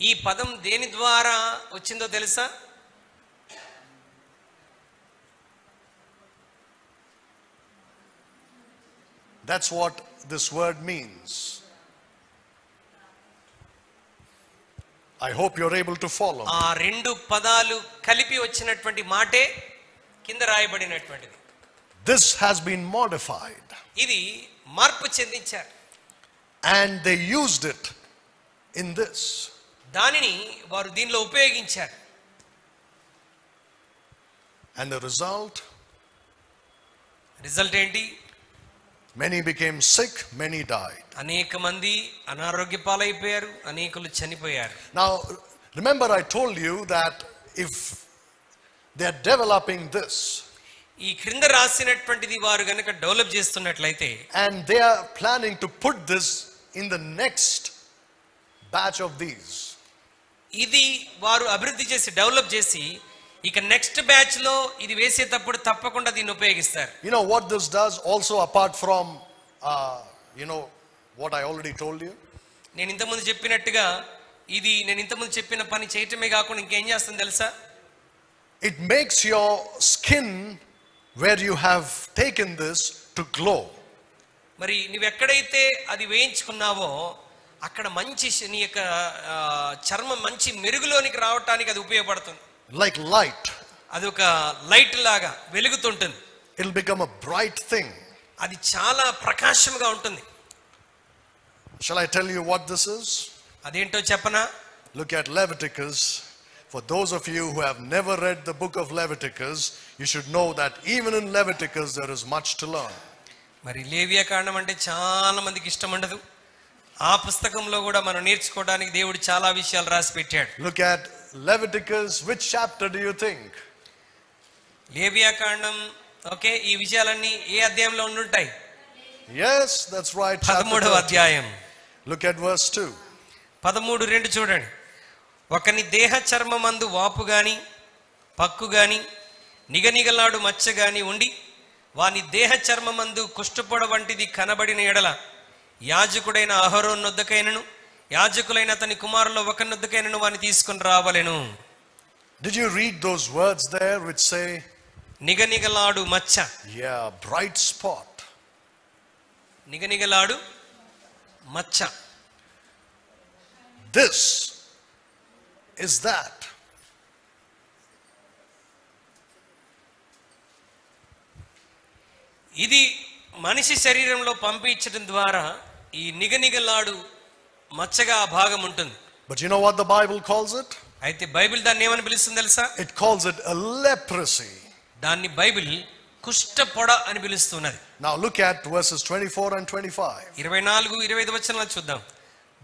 ఈ పదం దేని ద్వారా వచ్చిందో తెలుసా? That's what this word means. I hope you're able to follow. ఆ రెండు పదాలు కలిపి వచ్చినటువంటి మాటే కింద రాయబడినటువంటిది. This has been modified. ఇది మార్పు చెందించారు. And they used it in this. దానిని వారు దీనిలో ఉపయోగించారు. And the result? రిజల్ట్ ఏంటి? Many became sick, many died. అనేక మంది అనారోగ్య పాలైపోయారు, అనేకులు చనిపోయారు. Now, remember I told you that if they're developing this, ఈ క్రింద రాసినటువంటిది వారు గనుక డెవలప్ చేస్తున్నట్లయితే, and they are planning to put this in the next batch of these, ఇది వారు అభివృద్ధి చేసి డెవలప్ చేసి ఇక నెక్స్ట్ బ్యాచ్ లో ఇది వేసేటప్పుడు తప్పకుండా దీన్ని ఉపయోగిస్తారు. you know what this does also, apart from what I already told you? నేను ఇంతకుముందు చెప్పినట్టుగా ఇది నేను ఇంతకుముందు చెప్పిన పని చేయటమే కాకుండా ఇంకేం చేస్తుంది తెలుసా? It makes your skin where you have taken this to glow. మరి నువ్వు ఎక్కడైతే అది వేయించుకున్నావో అక్కడ మంచి నీ యొక్క చర్మం మంచి మెరుగులోనికి రావటానికి అది ఉపయోగపడుతుంది. Like light. అది ఒక లైట్ లాగా వెలుగుతుంటుంది. It'll become a bright thing. అది చాలా ప్రకాశంగా ఉంటుంది. Shall I tell you what this is? అదేంటో చెప్పనా? Look at Leviticus. For those of you who have never read the book of Leviticus, you should know that even in Leviticus there is much to learn. మరి లేవియా కాండం అంటే చాలా మందికి ఇష్టం ఉండదు. ఆ పుస్తకంలో కూడా మనం నేర్చుకోవడానికి దేవుడు చాలా విషయాలు రాసి పెట్టాడు. Look at Leviticus. Which chapter do you think? లేవియా కాండం. ఓకే, ఈ విషయాలన్నీ ఏ అధ్యాయంలో ఉండుంటాయి? Yes, that's right. 13వ అధ్యాయం. Look at verse 2. 13:2 చూడండి. ఒకని దేహ చర్మమందు వాపు గాని పక్కు గాని నిగనిగలాడు మచ్చ గాని ఉండి వాని దేహ చర్మమందు కుష్ఠపొడ వంటిది కనబడిన ఎడల యాజకుడైన అహరోను వద్దకైనను యాజకులైన అతని కుమారుల్లో ఒకరి వద్దకైనను వాని తీసుకుని రావలెను. Did you read those words there which say, నిగనిగలాడు మచ్చ? yeah, bright spot. నిగనిగలాడు మచ్చ. This is that. ఇది మనిషి శరీరంలో పంపించడం ద్వారా ఈ నిగనిగలాడు మచ్చగా ఆ భాగం ఉంటుంది. But you know what the Bible calls it? అయితే బైబిల్ దాన్ని ఏమని పిలుస్తుంది తెలుసా? It calls it a leprosy. దాన్ని బైబిల్ కుష్ఠపొడ అని పిలుస్తున్నది. Now look at verses 24 and 25. 24-25 వచనాలు చూద్దాం.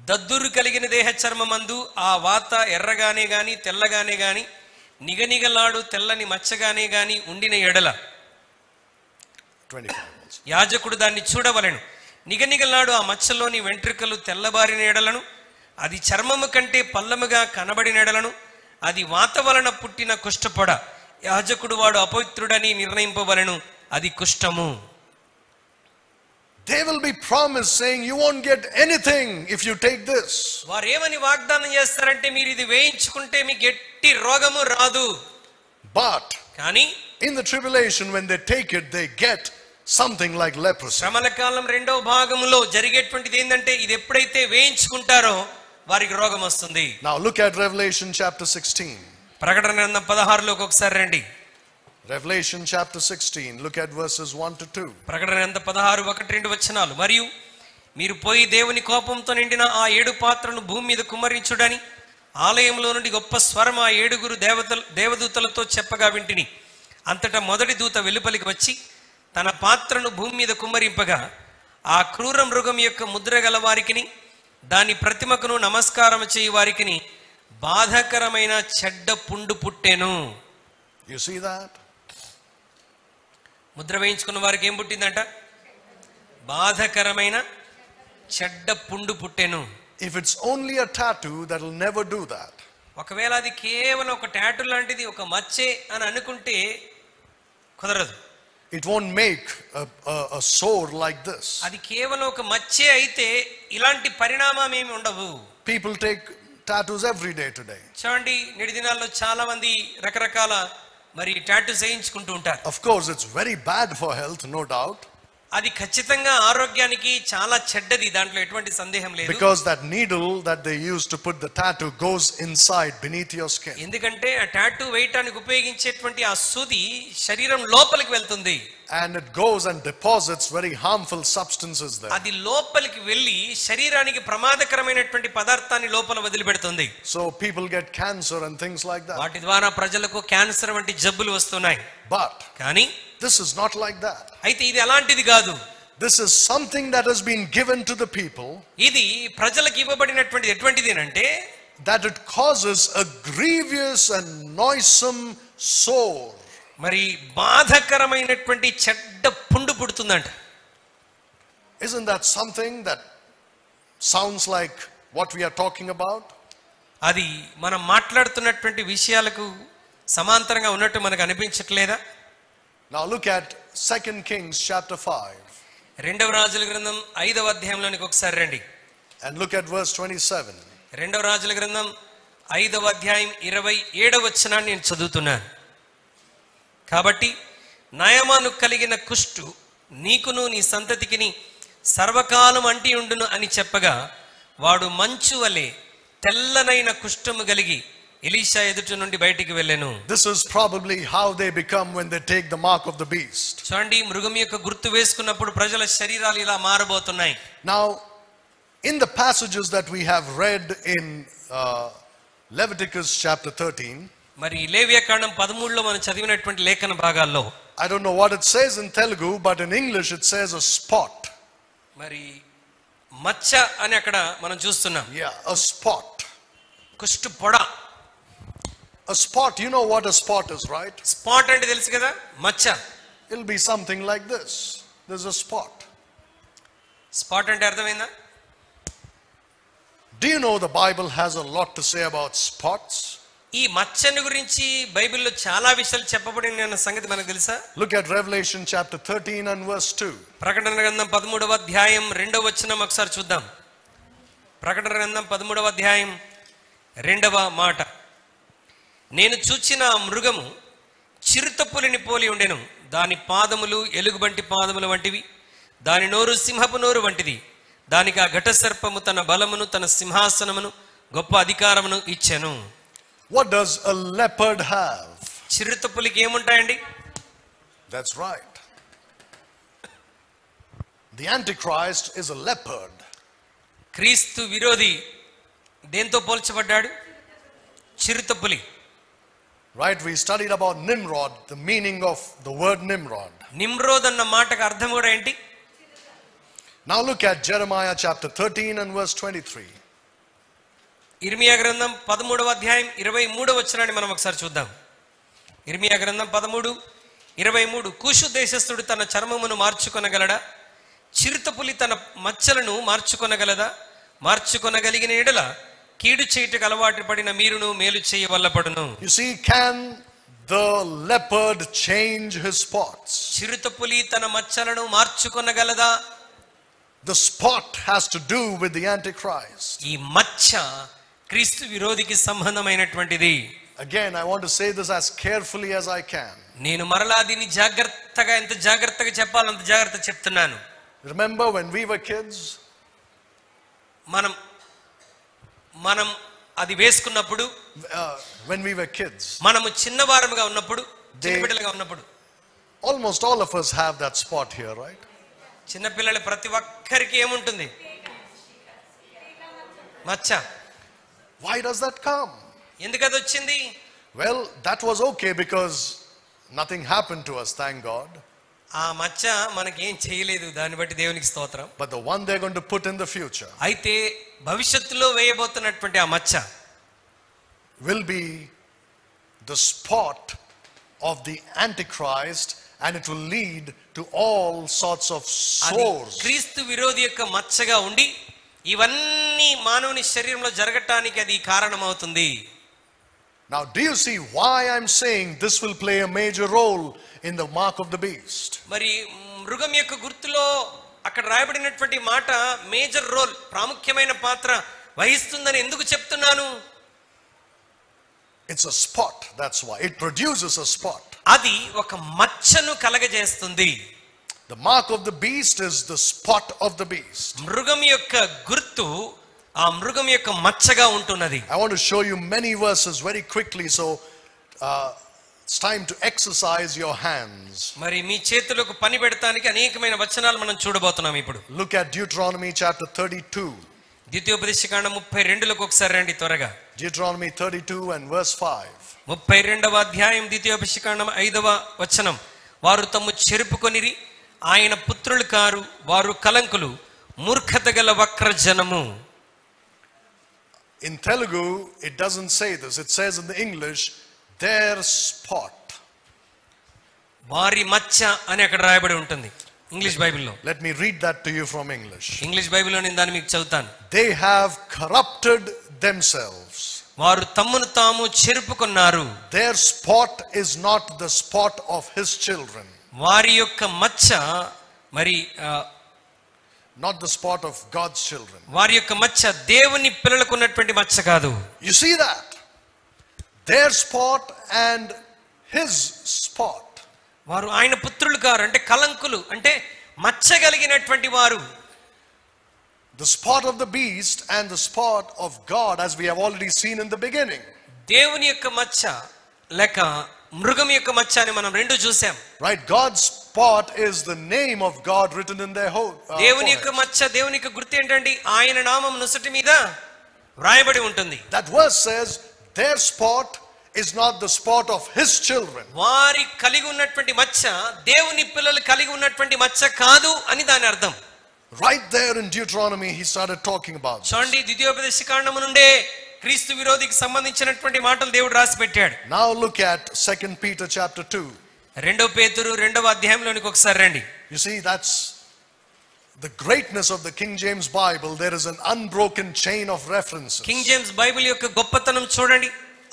దద్దురు కలిగిన దేహ చర్మమందు ఆ వాత ఎర్రగానే గాని తెల్లగానే గాని నిగనిగలాడు తెల్లని మచ్చగానే గాని ఉండిన ఎడల 25. యాజకుడు దాన్ని చూడవలెను. నిగనిగలాడు ఆ మచ్చలోని వెంట్రుకలు తెల్లబారిన ఎడలను, అది చర్మము కంటే పల్లముగా కనబడిన ఎడలను, అది వాత వలన పుట్టిన కుష్ఠపొడ, యాజకుడు వాడు అపవిత్రుడని నిర్ణయింపవలెను, అది కుష్ఠము. They will be promised saying you won't get anything if you take this. వారు ఏమని వాగ్దానం చేస్తారంటే మీరు ఇది వేయించుకుంటే మీకు ఎట్టి రోగము రాదు. But కానీ in the tribulation when they take it they get something like leprosy. శ్రమల కాలం రెండవ భాగంలో జరిగేటువంటిది ఏంటంటే ఇది ఎప్పుడైతే వేయించుకుంటారో వారికి రోగం వస్తుంది. Now look at Revelation chapter 16. ప్రకటన గ్రంథం 16లోకి ఒకసారి రండి. Revelation chapter 16, look at verses 1 to 2. ప్రకటన గ్రంథం 16 1-2 వచనాలు. మరియు మీరు పోయి దేవుని కోపంతో నిండిన ఆ 7 పాత్రను భూమి మీద కుమ్మరించుడని ఆలయంలో నుండి గొప్ప స్వరం ఆ 7 దేవదూతలతో చెప్పగా వింటిని. అంతటా మొదటి దూత వెలుపలికి వచ్చి తన పాత్రను భూమి మీద కుమ్మరింపగా ఆ క్రూర మృగం యొక్క ముద్ర గల వారికిని దాని ప్రతిమకును నమస్కారం చేయు వారికిని బాధకరమైన చెడ్డ పుండు పుట్టెను. You see that? ముద్ర వేయించుకున్న వారికి ఏం పుట్టిందంట? బాధకరమైన చెడ్డ పుండు పుట్టెను. If it's only a tattoo, that will never do that. ఒకవేళ అది కేవలం ఒక టాటూ లాంటిది, ఒక మచ్చే అని అనుకుంటే కుదరదు. It won't make a sore like this. అది కేవలం ఒక మచ్చే అయితే ఇలాంటి పరిణామం ఏమి ఉండవు. People take tattoos every day today. చూడండి, నేటి దినాల్లో చాలా మంది రకరకాల మరి టాటూస్ వేయించుకుంటూ ఉంటారు. Of course it's very bad for health, no doubt. అది ఖచ్చితంగా ఆరోగ్యానికి చాలా చెడ్డది, దాంట్లో ఎటువంటి సందేహం లేదు. Because that needle that they use to put the tattoo goes inside beneath your skin. ఎందుకంటే ఆ టాటూ వేయటానికి ఉపయోగించేటువంటి ఆ సూది శరీరం లోపలికి వెళ్తుంది. And it goes and deposits very harmful substances there. అది లోపలికి వెళ్ళి శరీరానికి ప్రమాదకరమైనటువంటి పదార్థాన్ని లోపల వదిలిపెడుతుంది. So people get cancer and things like that. వాటి ద్వారా ప్రజలకు క్యాన్సర్ వంటి జబ్బులు వస్తున్నాయి. But కానీ this is not like that. అయితే ఇది అలాంటిది కాదు. This is something that has been given to the people. ఇది ప్రజలకు ఇవ్వబడినటువంటిది. ఎటువంటిది అంటే that it causes a grievous and noisome sore. మరి బాధకరమైనటువంటి చెడ్డ పుండు పుడుతుందంట. Isn't that something that sounds like what we are talking about? అది మనం మాట్లాడుతున్నటువంటి విషయాలకు సమాంతరంగా ఉన్నట్టు మనకు అనిపించట్లేదా? Now look at 2 Kings chapter 5. రెండవ రాజుల గ్రంథం 5వ అధ్యాయంలోనికి ఒకసారి రండి. And look at verse 27. రెండవ రాజుల గ్రంథం 5వ అధ్యాయం 27వ వచనాన్ని నేను చదువుతున్నాను. కాబట్టి నయమాను కలిగిన కుష్టు నీకును నీ సంతతికిని సర్వకాలం అంటి ఉండును అని చెప్పగా వాడు మంచు వలె తెల్లనైన కుష్ఠము కలిగి ఎలీషా ఎదుట నుండి బయటికి వెళ్ళెను. This is probably how they become when they take the mark of the beast. చూడండి, మృగం యొక్క గుర్తు వేసుకున్నప్పుడు ప్రజల శరీరాలు ఇలా మారబోతున్నాయి. Now in the passages that we have read in Leviticus chapter 13, మరి లేవియాకాండం 13లో మనం చదివినటువంటి లేఖన భాగాల్లో I don't know what it says in Telugu, but in English it says a spot. మరి మచ్చ అని అక్కడ మనం చూస్తున్నాం. Yeah, a spot. కుష్టు పొడ. A spot, you know what a spot is, right? Spot అంటే తెలుసు కదా, మచ్చ. It'll be something like this. There's a spot. Spot అంటే అర్థమైందా? Do you know the Bible has a lot to say about spots? ఈ మచ్చని గురించి బైబిల్లో చాలా విషయాలు చెప్పబడిన సంగతి మనకు తెలుసా? Look at Revelation chapter 13 and verse 2. ప్రకటన గ్రంథం 13వ అధ్యాయం 2వ వచనం ఒకసారి చూద్దాం. ప్రకటన గ్రంథం 13వ అధ్యాయం 2వ మాట. నేను చూచిన ఆ మృగము చిరుతపులిని పోలి ఉండెను. దాని పాదములు ఎలుగుబంటి పాదములు వంటివి, దాని నోరు సింహపు నోరు వంటిది. దానికి ఆ ఘట సర్పము తన బలమును, తన సింహాసనమును, గొప్ప అధికారమును ఇచ్చెను. What does a leopard have? చిరుతపులికి ఏముంటాయండి? That's right. The Antichrist is a leopard. క్రీస్తు విరోధి దేంతో పోల్చబడ్డాడు? చిరుతపులి. Right, we studied about Nimrod, the meaning of the word Nimrod. Nimrod అన్న మాటకు అర్థం కూడా ఏంటి? Now look at Jeremiah chapter 13 and verse 23. ఇర్మియా గ్రంథం 13వ అధ్యాయం 23వ వచనాన్ని మనం ఒకసారి చూద్దాం. ఇర్మియా గ్రంథం 13:23. కూషు దేశస్థుడు తన చర్మమును మార్చుకొనగలడా? చిరుతపులి తన మచ్చలను మార్చుకొనగలదా? మార్చుకొనగలిగిన ఎడల కీడు చేయుటకు అలవాటు పడిన మీరును మేలు చేయవల్లపడును. You see, can the leopard change his spots? చిరుతపులి తన మచ్చలను మార్చుకొనగలదా? The spot has to do with the Antichrist. ఈ మచ్చ క్రీస్తు విరోధికి సంబంధమైనటువంటిది. Again, I want to say this as carefully as I can. నేను మరలా దీన్ని జాగ్రత్తగా, ఎంత జాగ్రత్తగా చెప్పాలంత జాగ్రత్త చెప్తున్నాను. Remember when we were kids? మనం అది వేసుకున్నప్పుడు, when we were kids, మనము చిన్నవారముగా ఉన్నప్పుడు, చిన్నపిల్లలుగా ఉన్నప్పుడు, almost all of us have that spot here, right? చిన్నపిల్లలు ప్రతి ఒక్కరికి ఏముంటుంది? మచ్చ. Why does that come? ఎందుకు అది వచ్చింది? Well, that was okay because nothing happened to us, thank God. ఆ మచ్చ మనకి ఏం చేయలేదు, దాన్ని బట్టి దేవునికి స్తోత్రం. But the one they're going to put in the future అయితే భవిష్యత్తులో వేయబోతున్నటువంటి ఆ మచ్చ will be the spot of the Antichrist, and it will lead to all sorts of sores. క్రీస్తు విరోధి యొక్క మచ్చగా ఉండి ఇవన్నీ మానవుని శరీరంలో జరగటానికి అది కారణమవుతుంది. Now, do you see why I'm saying this will play a major role in the mark of the beast? మరి మృగం యొక్క గుర్తులో అక్కడ రాయబడినటువంటి మాట మేజర్ రోల్, ప్రాముఖ్యమైన పాత్ర వహిస్తుందని ఎందుకు చెప్తున్నాను? It's a spot, that's why. It produces a spot. అది ఒక మచ్చను కలగజేస్తుంది. The mark of the beast is the spot of the beast. మృగం యొక్క గుర్తు ఆ మృగం యొక్క మచ్చగా ఉంటున్నది. I want to show you many verses very quickly, so it's time to exercise your hands. మరి మీ చేతులకు పని పెడతానికి అనేకమైన వచనాలు మనం చూడబోతున్నాం ఇప్పుడు. Look at Deuteronomy chapter 32. ద్వితీయోపదేశకాండం 32లకు ఒకసారి రండి త్వరగా. Deuteronomy 32 and verse 5. 32వ అధ్యాయం ద్వితీయోపదేశకాండం 5వ వచనం. వారు తమ్ము చెరుపుకొనిరి, ఆయన పుత్రులు కారు, వారు కలంకులు, మూర్ఖత గల వక్ర జనము. In Telugu, it doesn't say this. It says in the English, their spot. వారి మచ్చ అని అక్కడ రాయబడి ఉంటుంది ఇంగ్లీష్ బైబిల్లో. Let me read that to you from English. English బైబిల్లో నేను దాన్ని మీకు చదువుతాను. They have corrupted themselves. వారు తమ్మును తాము చెరుపుకున్నారు. Their spot is not the spot of his children. వారి యొక్క మచ్చ మరి Not the spot of God's children. వారి యొక్క మచ్చ దేవుని పిల్లలకు ఉన్నటువంటి మచ్చ కాదు. You see that? Their spot and his spot. వారు ఆయన పుత్రులు కారు అంటే కలంకులు, అంటే మచ్చ కలిగినటువంటి వారు. The spot of the beast and the spot of God, as we have already seen in the beginning. దేవుని యొక్క మచ్చ లేక మృగం యొక్క మచ్చ అని మనం రెండు చూసాం. Right, God's spot is the name of God written in their దేవుని యొక్క మచ్చ, దేవుని యొక్క గుర్తు ఏంటండి? ఆయన నామం నుసటి మీద వ్రాయబడి ఉంటుంది. That verse says their spot is not the spot of his children. వారి కలిగి ఉన్నటువంటి మచ్చ దేవుని పిల్లలు కలిగి ఉన్నటువంటి మచ్చ కాదు అని దాని అర్థం. Right there in Deuteronomy he started talking about this. చూడండి, ద్వితీయోపదేశకాండము నుండే క్రీస్తు విరోధికి సంబంధించినటువంటి మాటలు దేవుడు రాసి పెట్టాడు. Now look at 2 Peter chapter 2. 2 పేతురు 2వ అధ్యాయంలోనికి ఒకసారి రండి. You see, that's the greatness of the King James Bible. There is an unbroken chain of references. King James Bible యొక్క గొప్పతనం చూడండి.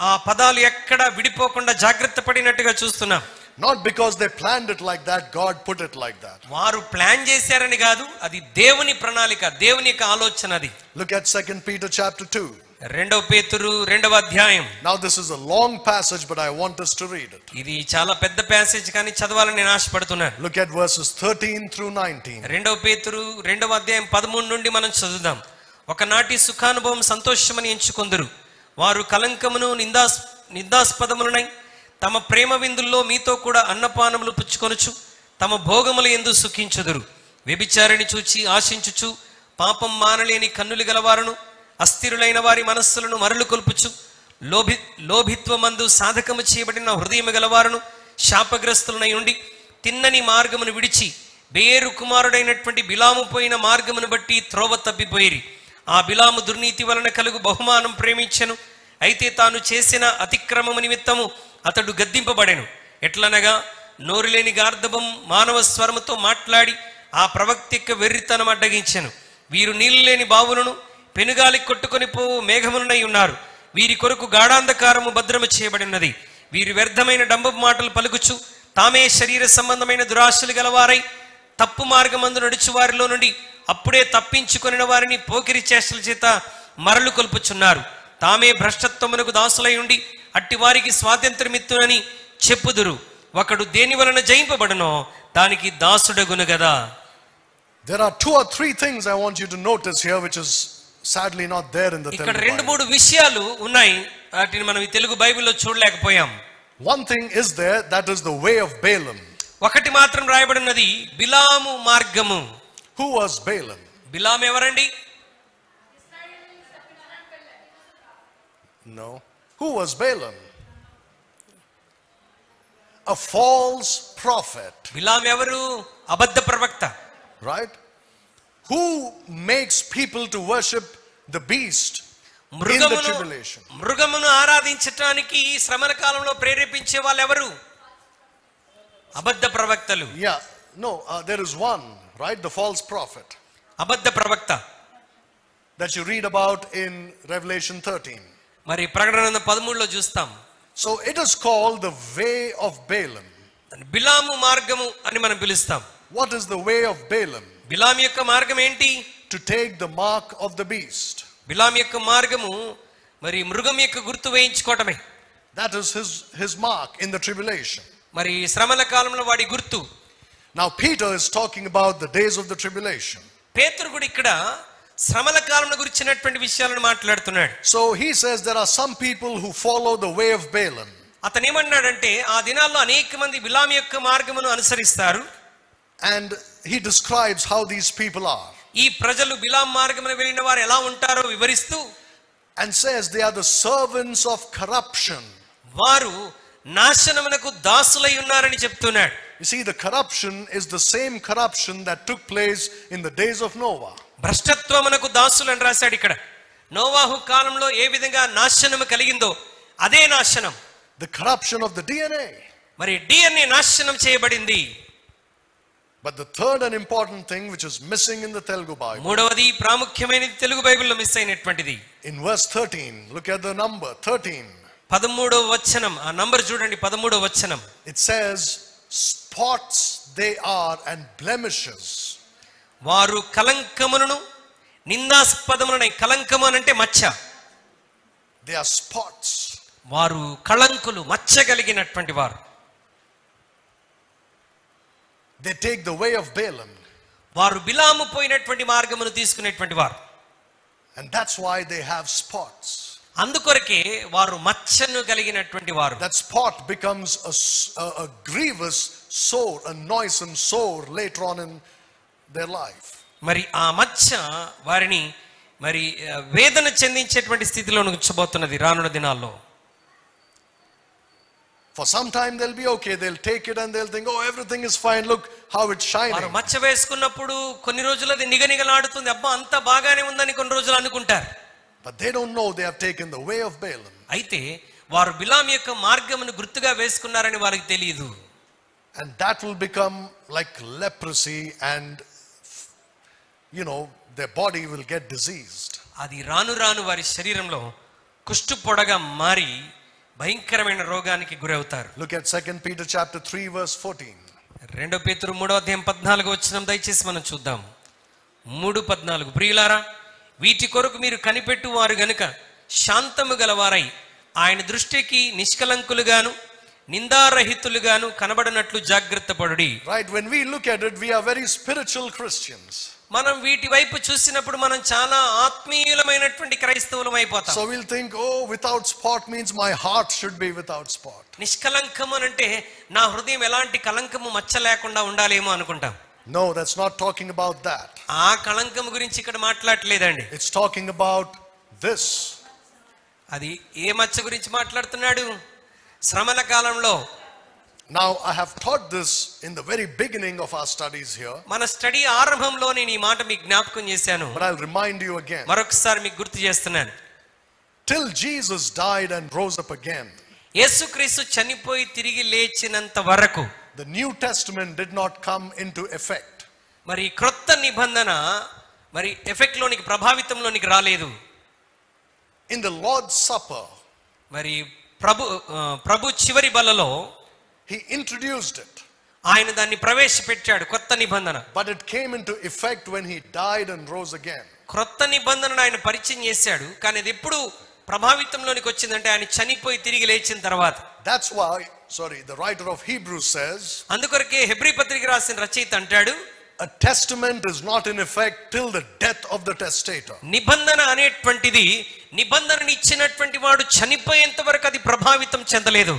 ఆ పదాలు ఎక్కడ విడిపోకుండా జాగ్రత్త పడినట్టుగా చూస్తున్నాం. Not because they planned it like that, God put it like that. వారు ప్లాన్ చేశారని కాదు, అది దేవుని ప్రణాళిక, దేవుని యొక్క ఆలోచన అది. Look at 2 Peter chapter 2. రెండవ పేతురు రెండవ అధ్యాయం. Now this is a long passage, but I want us to read it. ఇది చాలా పెద్ద ప్యాసేజ్ కానీ చదవాలని నేను ఆశపడుతున్నాను. Look at verses 13 through 19. రెండవ పేతురు రెండవ అధ్యాయం 13 నుండి మనం చదువుదాం. ఒకనాటి సుఖానుభవం సంతోషమని ఎంచుకొందురు, వారు కలంకమును నిందాస్పదములనై తమ ప్రేమ విందుల్లో మీతో కూడా అన్నపానములు పుచ్చుకొనుచు తమ భోగములు యందు సుఖించుదురు. వ్యభిచారిని చూచి ఆశించుచు పాపం మానలేని కన్నులు గలవారును అస్థిరులైన వారి మనస్సులను మరలు కొల్పుచు లోభిత్వమందు సాధకము చేయబడిన హృదయము గలవారును శాపగ్రస్తులనై ఉండి తిన్నని మార్గమును విడిచి బేరు కుమారుడైనటువంటి బిలాము పోయిన మార్గమును బట్టి త్రోవ తప్పిపోయిరి. ఆ బిలాము దుర్నీతి వలన కలుగు బహుమానం ప్రేమించెను, అయితే తాను చేసిన అతిక్రమము నిమిత్తము అతడు గద్దింపబడెను. ఎట్లనగా నోరులేని గార్ధబం మానవ స్వరముతో మాట్లాడి ఆ ప్రవక్త యొక్క వెర్రితనం అడ్డగించెను. వీరు నీళ్ళు లేని బావులను పెనుగాలి కొట్టుకొని పోవు మేఘములనై ఉన్నారు. వీరి కొరకు గాఢాంధకారము భద్రము చేయబడినది. వీరు వ్యర్థమైన డంబపు మాటలు పలుకుచు తామే శరీర సంబంధమైన దురాశలు గలవారై తప్పు మార్గమందు నడుచు వారిలో నుండి అప్పుడే తప్పించుకొనిన వారిని పోకిరి చేష్టల చేత మరలు కొల్పుచున్నారు. తామే భ్రష్టత్వమునకు దాసులై ఉండి అట్టి వారికి స్వాతంత్రమిత్తునని చెప్పుదురు. ఒకడు దేని వలన జయింపబడునో దానికి దాసుడగును గదా. There are 2 or 3 things I want you to notice here, which is sadly not there in the Telugu ఇక్కడ Bible. 2-3 విషయాలు ఉన్నాయి, వాటిని మనం ఈ తెలుగు బైబిల్లో చూడలేకపోయాం. One thing is there, that is the way of Balaam. ఒకటి మాత్రం రాయబడినది బిలాము మార్గము. Who was Balaam? బిలాము ఎవరండి? No. Who was Balaam? A false prophet. బిలాము ఎవరు? అబద్ధ ప్రవక్త. Right? Who makes people to worship the beast in the tribulation? మృగమును ఆరాధించటానికి శ్రమల కాలంలో ప్రేరేపించే వాళ్ళు ఎవరు? అబద్ధ ప్రవక్తలు. Yeah. No, there is one, right? The false prophet అబద్ధ ప్రవక్త that you read about in Revelation 13. మరి ప్రకటన 13లో చూస్తాం. So it is called the way of Balaam. బిలాము మార్గము అని మనం పిలుస్తాం. What is the way of Balaam? బిలాము యొక్క మార్గం ఏంటి? To take the mark of the beast. బిలాము యొక్క మార్గము మరి మృగం యొక్క గుర్తు వేయించుకోవటమే. That is his mark in the tribulation. మరి శ్రమల కాలంలో వాడి గుర్తు. Now Peter is talking about the days of the tribulation. పేతురు కూడా ఇక్కడ శ్రమల కాలం గురించినటువంటి విషయాలను మాట్లాడుతున్నాడు. So he says there are some people who follow the way of Balaam. అతను ఏమన్నాడంటే ఆ దినాల్లో అనేక మంది బిలాము యొక్క మార్గమును అనుసరిస్తారు. And he describes how these people are. ఈ ప్రజలు బిలాము మార్గమున వెళ్ళిన వారు ఎలా ఉంటారో వివరిస్తూ And says they are the servants of corruption. వారు నాశనమునకు దాసులై ఉన్నారని చెప్తున్నాడు. You see, the corruption is the same corruption that took place in the days of Noah. భ్రష్టత్వమునకు దాసులు అని రాశాడు ఇక్కడ. నోవాహు కాలంలో ఏ విధంగా నాశనము కలిగిందో అదే నాశనం. The corruption of the DNA. మరి DNA నాశనం చేయబడింది. But the third and important thing which is missing in the Telugu Bible. మూడవది ప్రాముఖ్యమైనది తెలుగు బైబిల్లో మిస్ అయినటువంటిది. In verse 13, look at the number 13. 13వ వచనం, ఆ నంబర్ చూడండి, 13వ వచనం. It says, spots they are and blemishes. వారు కలంకములను నిందాస్పదములనై, కలంకము అంటే మచ్చ. They are spots. వారు కళంకులు, మచ్చ కలిగినటువంటి వారు. They take the way of Balaam. వారు బిలాము పోయినటువంటి మార్గమును తీసుకునేటువంటి వారు. And that's why they have spots. అందుకొరకే వారు మచ్చను కలిగినటువంటి వారు. That spot becomes a grievous sore, a noisome sore later on in their life. మరి ఆ మచ్చ వారిని మరి వేదన చెందించేటువంటి స్థితిలో ఉంచబోతున్నది రానున్న దినాల్లో. For some time they'll be okay, they'll take it and they'll think, oh, everything is fine, look how it's shining. వారు మచ్చ వేసుకున్నప్పుడు కొన్ని రోజులు అది నిగనిగలాడుతుంది, అబ్బా అంతా బాగానే ఉందని కొన్ని రోజులు అనుకుంటారు. But they don't know they have taken the way of Balaam. అయితే వారు బిలాము యొక్క మార్గమును గుర్తుగా వేసుకున్నారని వారికి తెలియదు. And that will become like leprosy, and you know, their body will get diseased. అది రాను రాను వారి శరీరంలో కుష్టు పొడగా మారి భయంకరమైన రోగానికి గురవుతారు. Look at 2 Peter chapter 3 verse 14. 2 పేతురు 3వ అధ్యాయం 14వ వచనం దయచేసి మనం చూద్దాం. 3:14. ప్రియులారా, వీటి కొరకు మీరు కనిపెట్టు వారు గనుక శాంతము గలవారై ఆయన దృష్టికి నిష్కలంకులుగాను నిందారహితులుగాను కనబడినట్లు జాగ్రత్త పడుడి. Right, when we look at it, we are very spiritual Christians. మనం వీటి వైపు చూసినప్పుడు మనం చాలా ఆత్మీయులమైనటువంటి క్రైస్తవులం అయిపోతాం. So we'll think, oh, without spot means my heart should be without spot. నిష్కలంకం అంటే నా హృదయం ఎలాంటి కలంకము మచ్చ లేకుండా ఉండాలేమో అనుకుంటాం. No, that's not talking about that. ఆ కలంకం గురించి ఇక్కడ మాట్లాడలేదండి. It's talking about this. అది ఏ మచ్చ గురించి మాట్లాడుతున్నాడు? శ్రమల కాలంలో. Now I have taught this in the very beginning of our studies here. మన స్టడీ ఆరంభంలో నేను ఈ మాట మీకు జ్ఞాపకం చేశాను. But I'll remind you again. మరొకసారి మీకు గుర్తు చేస్తున్నాను. Till Jesus died and rose up again, యేసుక్రీస్తు చనిపోయి తిరిగి లేచినంత వరకు the New Testament did not come into effect. మరి క్రొత్త నిబంధన మరి ఎఫెక్ట్ లోనికి ప్రభావితంలోనికి రాలేదు. In the Lord's Supper, మరి ప్రభు చివరి బలలో he introduced it. ఆయన దాన్ని ప్రవేశపెట్టాడు కొత్త నిబంధన. But it came into effect when he died and rose again. క్రొత్త నిబంధనను ఆయన పరిచయం చేశాడు, కానీ అది ఎప్పుడు ప్రభావితంలోనికి వచ్చిందంటే ఆయన చనిపోయి తిరిగి లేచిన తర్వాత. That's why, the writer of Hebrews says, అందుకొరకే హెబ్రీ పత్రిక రాసిన రచయిత అంటాడు, a testament is not in effect till the death of the testator. నిబంధన అనేటువంటిది నిబంధనని ఇచ్చినటువంటి వాడు చనిపోయేంత వరకు అది ప్రభావితం చెందలేదు.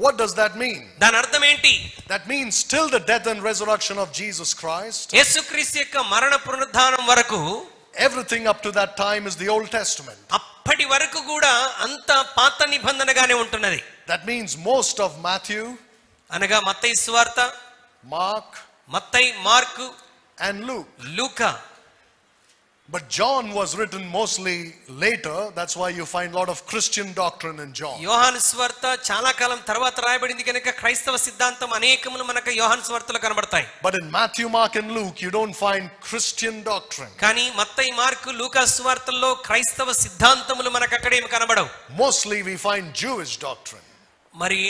What does that mean? దాని అర్థం ఏంటి? That means till the death and resurrection of Jesus Christ, యేసుక్రీస్తు యొక్క మరణ పునరుద్ధానం వరకు everything up to that time is the Old Testament. అప్పటి వరకు కూడా అంత పాత నిబంధనగానే ఉంటున్నది. That means most of Matthew, అనగా మత్తయి సువార్త, Mark, Mattayi, mark and Luke. Luka. But John was written mostly later. That's why you find a lot of Christian doctrine in John. యోహాను సువార్త చాలా కాలం తర్వాత రాయబడింది కనుక క్రైస్తవ సిద్ధాంతం అనేకములు మనకు యోహాను సువార్తలో కనబడతాయి. But in Matthew, Mark and Luke you don't find Christian doctrine. కానీ మత్తయి, మార్కు, లూకా సువార్తల్లో క్రైస్తవ సిద్ధాంతములు మనకు అక్కడేమి కనబడవు. Mostly we find Jewish doctrine. మరి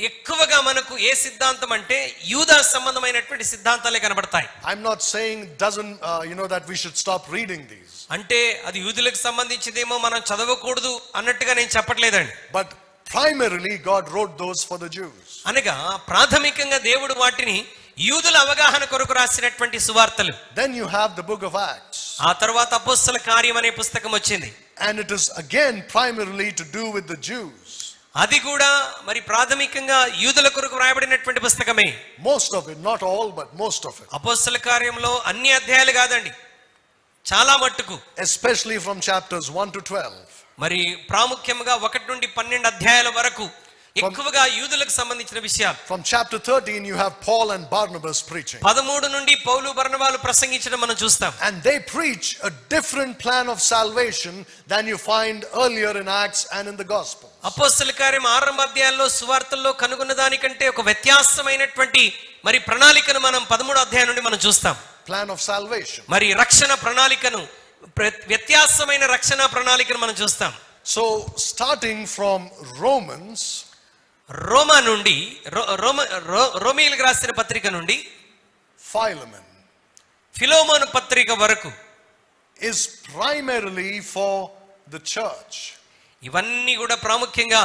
ఎక్కువగా మనకు ఏ సిద్ధాంతం అంటే యూదా సంబంధమైనటువంటి సిద్ధాంతాలే కనబడతాయి. I'm not saying doesn't that we should stop reading these. అంటే అది యూదులకు సంబంధించిందేమో మనం చదవకూడదు అన్నట్టుగా నేను చెప్పట్లేదండి. But primarily God wrote those for the Jews. అనగా ప్రాథమికంగా దేవుడు వాటిని యూదుల అవగాహన కొరకు రాసినటువంటి సువార్తలు. Then you have the book of Acts. ఆ తర్వాత అపోస్తల కార్యం అనే పుస్తకం వచ్చింది. And it is again primarily to do with the Jews. అది కూడా మరి ప్రాథమికంగా యూదుల కొరకు రాయబడినటువంటి పుస్తకమే. Most of it, not all, but most of it. అపోస్తల కార్యంలో అన్ని అధ్యాయాలు కాదండి, చాలా మట్టుకు. Especially from chapters 1 to 12. మరి ప్రాముఖ్యంగా 1 నుండి 12 అధ్యాయాల వరకు ఎక్కువగా యూదులకు సంబంధించిన విషయాలు. From chapter 13 you have Paul and Barnabas preaching. 13 నుండి పౌలు బర్నబాలు ప్రసంగించడం మనం చూస్తాం. And they preach a different plan of salvation than you find earlier in Acts and in the gospel. అపోస్తల కార్యం 6వ అధ్యాయంలో సువార్తల్లో కనుగొన్న దానికంటే ఒక వ్యత్యాసమైనటువంటి మరి ప్రణాళికను మనం 13వ అధ్యాయం నుండి మనం చూస్తాం. Plan of salvation. మరి రక్షణ ప్రణాళికను, వ్యత్యాసమైన రక్షణ ప్రణాళికను మనం చూస్తాం. So starting from Romans, రోమా నుండి రోమీయులకు రాసిన పత్రిక నుండి Philemon ఫిలోమోను పత్రిక వరకు is primarily for the church. ఇవన్నీ కూడా ప్రాముఖ్యంగా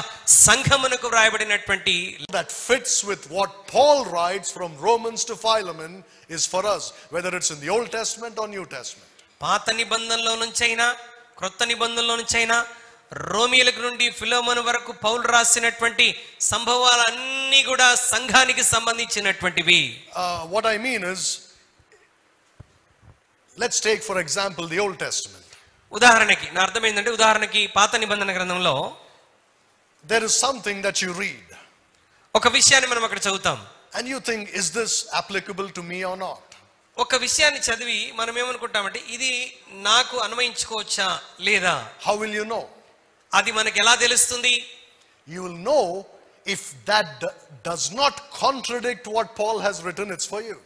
సంఘమునకు వ్రాయబడినటువంటి. That fits with what Paul writes from Romans to Philemon is for us, whether it's in the Old Testament or New Testament. పాత నిబంధనలో నుంచైనా క్రొత్త నిబంధనలో నుంచైనా రోమీయులకు నుండి ఫిలోమోను వరకు పౌలు రాసినటువంటి సంభవాలన్నీ కూడా సంఘానికి సంబంధించినటువంటివి. What I mean is, let's take for example the Old Testament. ఉదాహరణకి నా అర్థం ఏంటంటే, ఉదాహరణకి పాత నిబంధన గ్రంథంలో there is something that you read ఒక విషయాన్ని మనం అక్కడ చదువుతాం. and you think, is this applicable to me or not? ఒక విషయాన్ని చదివి మనం ఏమనుకుంటామంటే ఇది నాకు అన్వయించుకోవచ్చా లేదా. How will you know? అది మనకి ఎలా తెలుస్తుంది? You will know if that does not contradict what Paul has written, it's for you.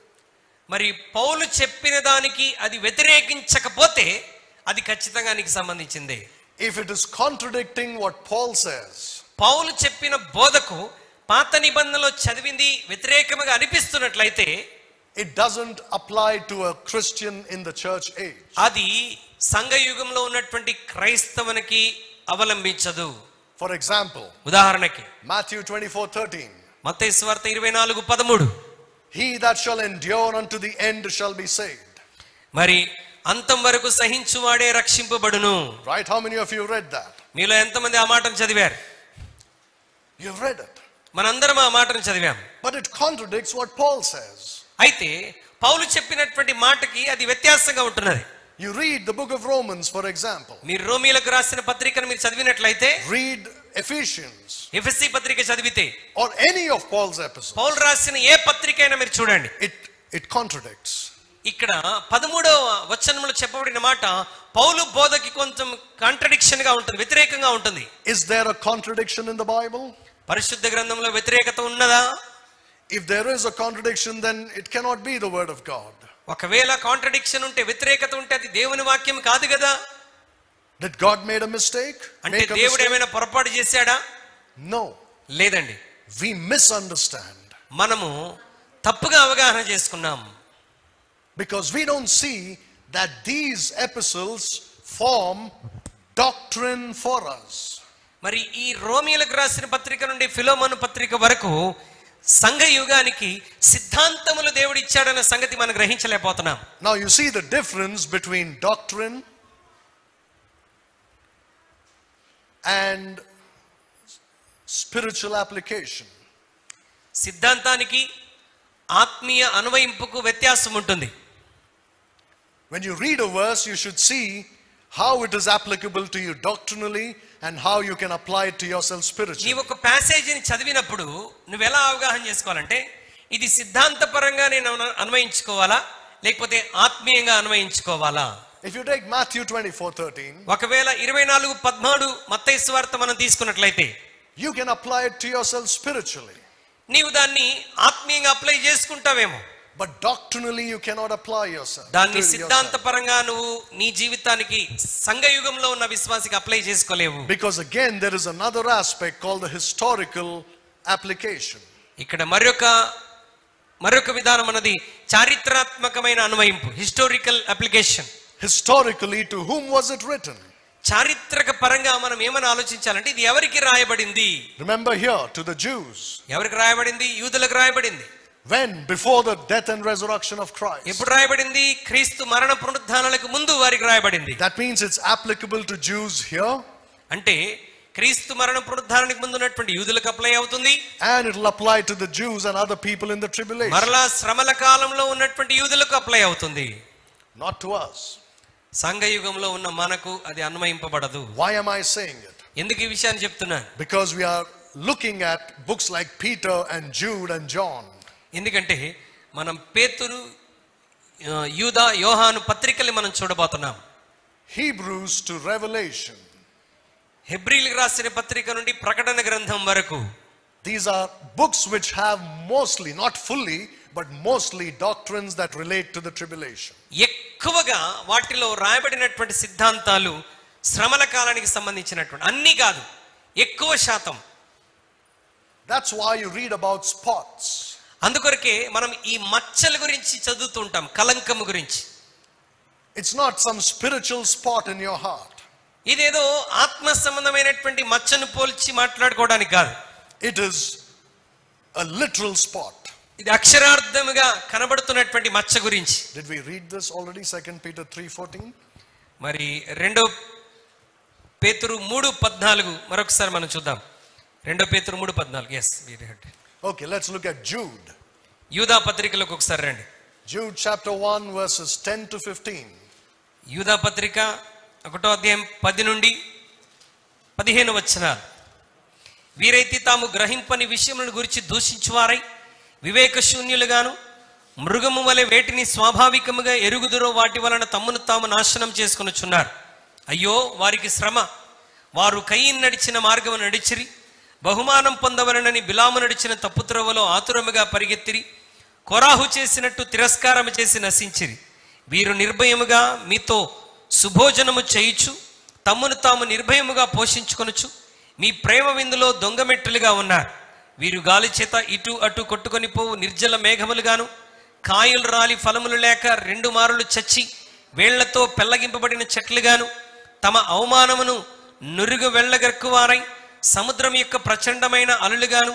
మరి పౌలు చెప్పిన దానికి అది వ్యతిరేకించకపోతే అది ఖచ్చితంగా నీకు సంబంధించిందే. If it is contradicting what Paul says, పౌలు చెప్పిన బోధకు పాత నిబంధనలో చదివింది వ్యతిరేకంగా అనిపిస్తున్నట్లయితే it doesn't apply to a Christian in the church age. అది సంఘ యుగంలో ఉన్నటువంటి క్రైస్తవునికి అవలంబించదు. For example, ఉదాహరణకి Matthew 24:13. మత్తయి సువార్త 24:13. He that shall endure unto the end shall be saved. మరి అంతం వరకు సహించువాడే రక్షింపబడును. Right? How many of you read that? మీలో ఎంతమంది ఆ మాటను చదివారు? You've read it. మనందరం ఆ మాటను చదివాం. But it contradicts what Paul says. అయితే పౌలు చెప్పినటువంటి మాటకి అది వ్యత్యాసంగా ఉంటున్నది. You read the book of Romans, for example. మీరు రోమీయులకు రాసిన పత్రికను మీరు చదివినట్లయితే, Read Ephesians. ఎఫెసీ పత్రిక చదివితే, or any of Paul's epistles. పౌలు రాసిన ఏ పత్రిక అయినా మీరు చూడండి, It contradicts. ఇక్కడ 13వ వచనంలో చెప్పబడిన మాట పౌలు బోధకి కొంచెం కాంట్రడిక్షన్ గా ఉంటుంది, వ్యతిరేకంగా ఉంటుంది. Is there a contradiction in the Bible? పరిశుద్ధ గ్రంథంలో వ్యతిరేకత ఉన్నదా? If there is a contradiction, then it cannot be the word of God. ఒకవేళ కాంట్రడిక్షన్ ఉంటే, వ్యతిరేకత ఉంటే అది దేవుని వాక్యం కాదు కదా. Did God made a mistake? అంటే దేవుడు ఏమైనా పొరపాటు చేశాడా? No. లేదండి. We misunderstand. మనము తప్పుగా అవగాహన చేసుకున్నాం. Because we don't see that these epistles form doctrine for us. మరి ఈ రోమీయులకు రాసిన పత్రిక నుండి ఫిలోమోను పత్రిక వరకు సంఘ యుగానికి సిద్ధాంతములు దేవుడు ఇచ్చాడన్న సంగతి మనం గ్రహించలేకపోతున్నాం. Now you see the difference between doctrine and spiritual application. సిద్ధాంతానికి ఆత్మీయ అన్వయింపుకు వ్యత్యాసం ఉంటుంది. When you read a verse, you should see how it is applicable to you doctrinally and how you can apply it to yourself spiritually. నీవు ఒక ప్యాసేజీని చదివినప్పుడు నువ్వు ఎలా అవగాహన చేసుకోవాలంటే, ఇది సిద్ధాంతపరంగా నేను అన్వయించుకోవాలా లేకపోతే ఆత్మీయంగా అన్వయించుకోవాలా? If you take Matthew 24:13, ఒకవేళ 24:13 మత్తయి సువార్త మనం తీసుకున్నట్లయితే, you can apply it to yourself spiritually. నీవు దాన్ని ఆత్మీయంగా apply చేసుకుంటావేమో, But doctrinally you cannot apply yourself. దాన్ని సిద్ధాంతపరంగా నువ్వు నీ జీవితానికి సంఘ యుగంలో ఉన్న విశ్వాసికి apply చేసుకోలేవు. Because again there is another aspect called the historical application. ఇక్కడ మరొక విధానం అన్నది చారిత్రాత్మకమైన అన్వయింపు, historical application. Historically, to whom was it written? చారిత్రక పరంగా మనం ఏమని ఆలోచించాలంటే, ఇది ఎవరికి రాయబడింది? Remember here, to the Jews. ఎవరికి రాయబడింది? యూదులకు రాయబడింది. When? Before the death and resurrection of Christ. ఎప్పుడు రాయబడింది? క్రీస్తు మరణ పునరుద్ధానాలకు ముందు వారికి రాయబడింది. That means it's applicable to Jews here. అంటే క్రీస్తు మరణ పునరుద్ధానానికి ముందు ఉన్నటువంటి యూదులకు అప్లై అవుతుంది. And it will apply to the Jews and other people in the tribulation. మరలా శ్రమల కాలంలో ఉన్నటువంటి యూదులకు అప్లై అవుతుంది. Not to us. సంఘ యుగంలో ఉన్న మనకు అది అన్వయింపబడదు. Why am I saying it? ఎందుకు ఈ విషయాన్ని చెప్తున్నాను? Because we are looking at books like Peter and Jude and John. ఎందుకంటే మనం పేతురు, యూదా, యోహాను పత్రికల్ని మనం చూడబోతున్నాం. Hebrews to Revelation. హెబ్రీయులకు రాసిన పత్రిక నుండి ప్రకటన గ్రంథం వరకు. These are books which have mostly, not fully, but mostly doctrines that relate to the tribulation. ఎక్కువగా వాటిలో రాయబడినటువంటి సిద్ధాంతాలు శ్రమల కాలానికి సంబంధించినటువంటి, అన్ని కాదు, ఎక్కువ శాతం. That's why you read about spots. అందుకొరకే మనం ఈ మచ్చల గురించి చదువుతుంటాం, కలంకము గురించి. It's not some spiritual spot in your heart. ఇదేదో ఆత్మ సంబంధమైనటువంటి మచ్చను పోల్చి మాట్లాడుకోవడానికి కాదు. It is a literal spot. ఇది అక్షరార్థముగా కనబడుతున్నటువంటి మచ్చ గురించి. Did we read this already? 2 Peter 3:14. మరి 2 పేతురు 3:14 మరొకసారి మనం చూద్దాం. 2 పేతురు 3:14. yes, we read. Okay, let's look at Jude. యూదా పత్రికలోకి ఒకసారి రండి. Jude chapter 1 verses 10 to 15. యూదా పత్రిక 1వ అధ్యాయం 10 నుండి 15 వచనాలు. వీరైతే తాము గ్రహింపని విషయములను గురించి దూషించువారై వివేక శూన్యులుగాను మృగము వలె వేటిని స్వాభావికముగా ఎరుగుదురో వాటి వలన తమ్మును తాము నాశనం చేసుకొనుచున్నారు. అయ్యో వారికి శ్రమ! వారు కయీను నడిచిన మార్గము నడిచిరి, బహుమానం పొందవలనని బిలాము నడిచిన తప్పుత్రోవలో ఆతురముగా పరిగెత్తిరి, కొరాహు చేసినట్టు తిరస్కారము చేసి నశించిరి. వీరు నిర్భయముగా మీతో సుభోజనము చేయుచు తమ్మును తాము నిర్భయముగా పోషించుకొనుచు మీ ప్రేమ విందులో దొంగమెట్టులుగా ఉన్నారు. వీరు గాలి చేత ఇటు అటు కొట్టుకొని పోవు నిర్జల మేఘములుగాను, కాయలు రాలి ఫలములు లేక 2 మారులు చచ్చి వేళ్లతో పెళ్లగింపబడిన చెట్లుగాను, తమ అవమానమును నురుగు వెళ్ళగక్కువారై సముద్రం యొక్క ప్రచండమైన అలలుగాను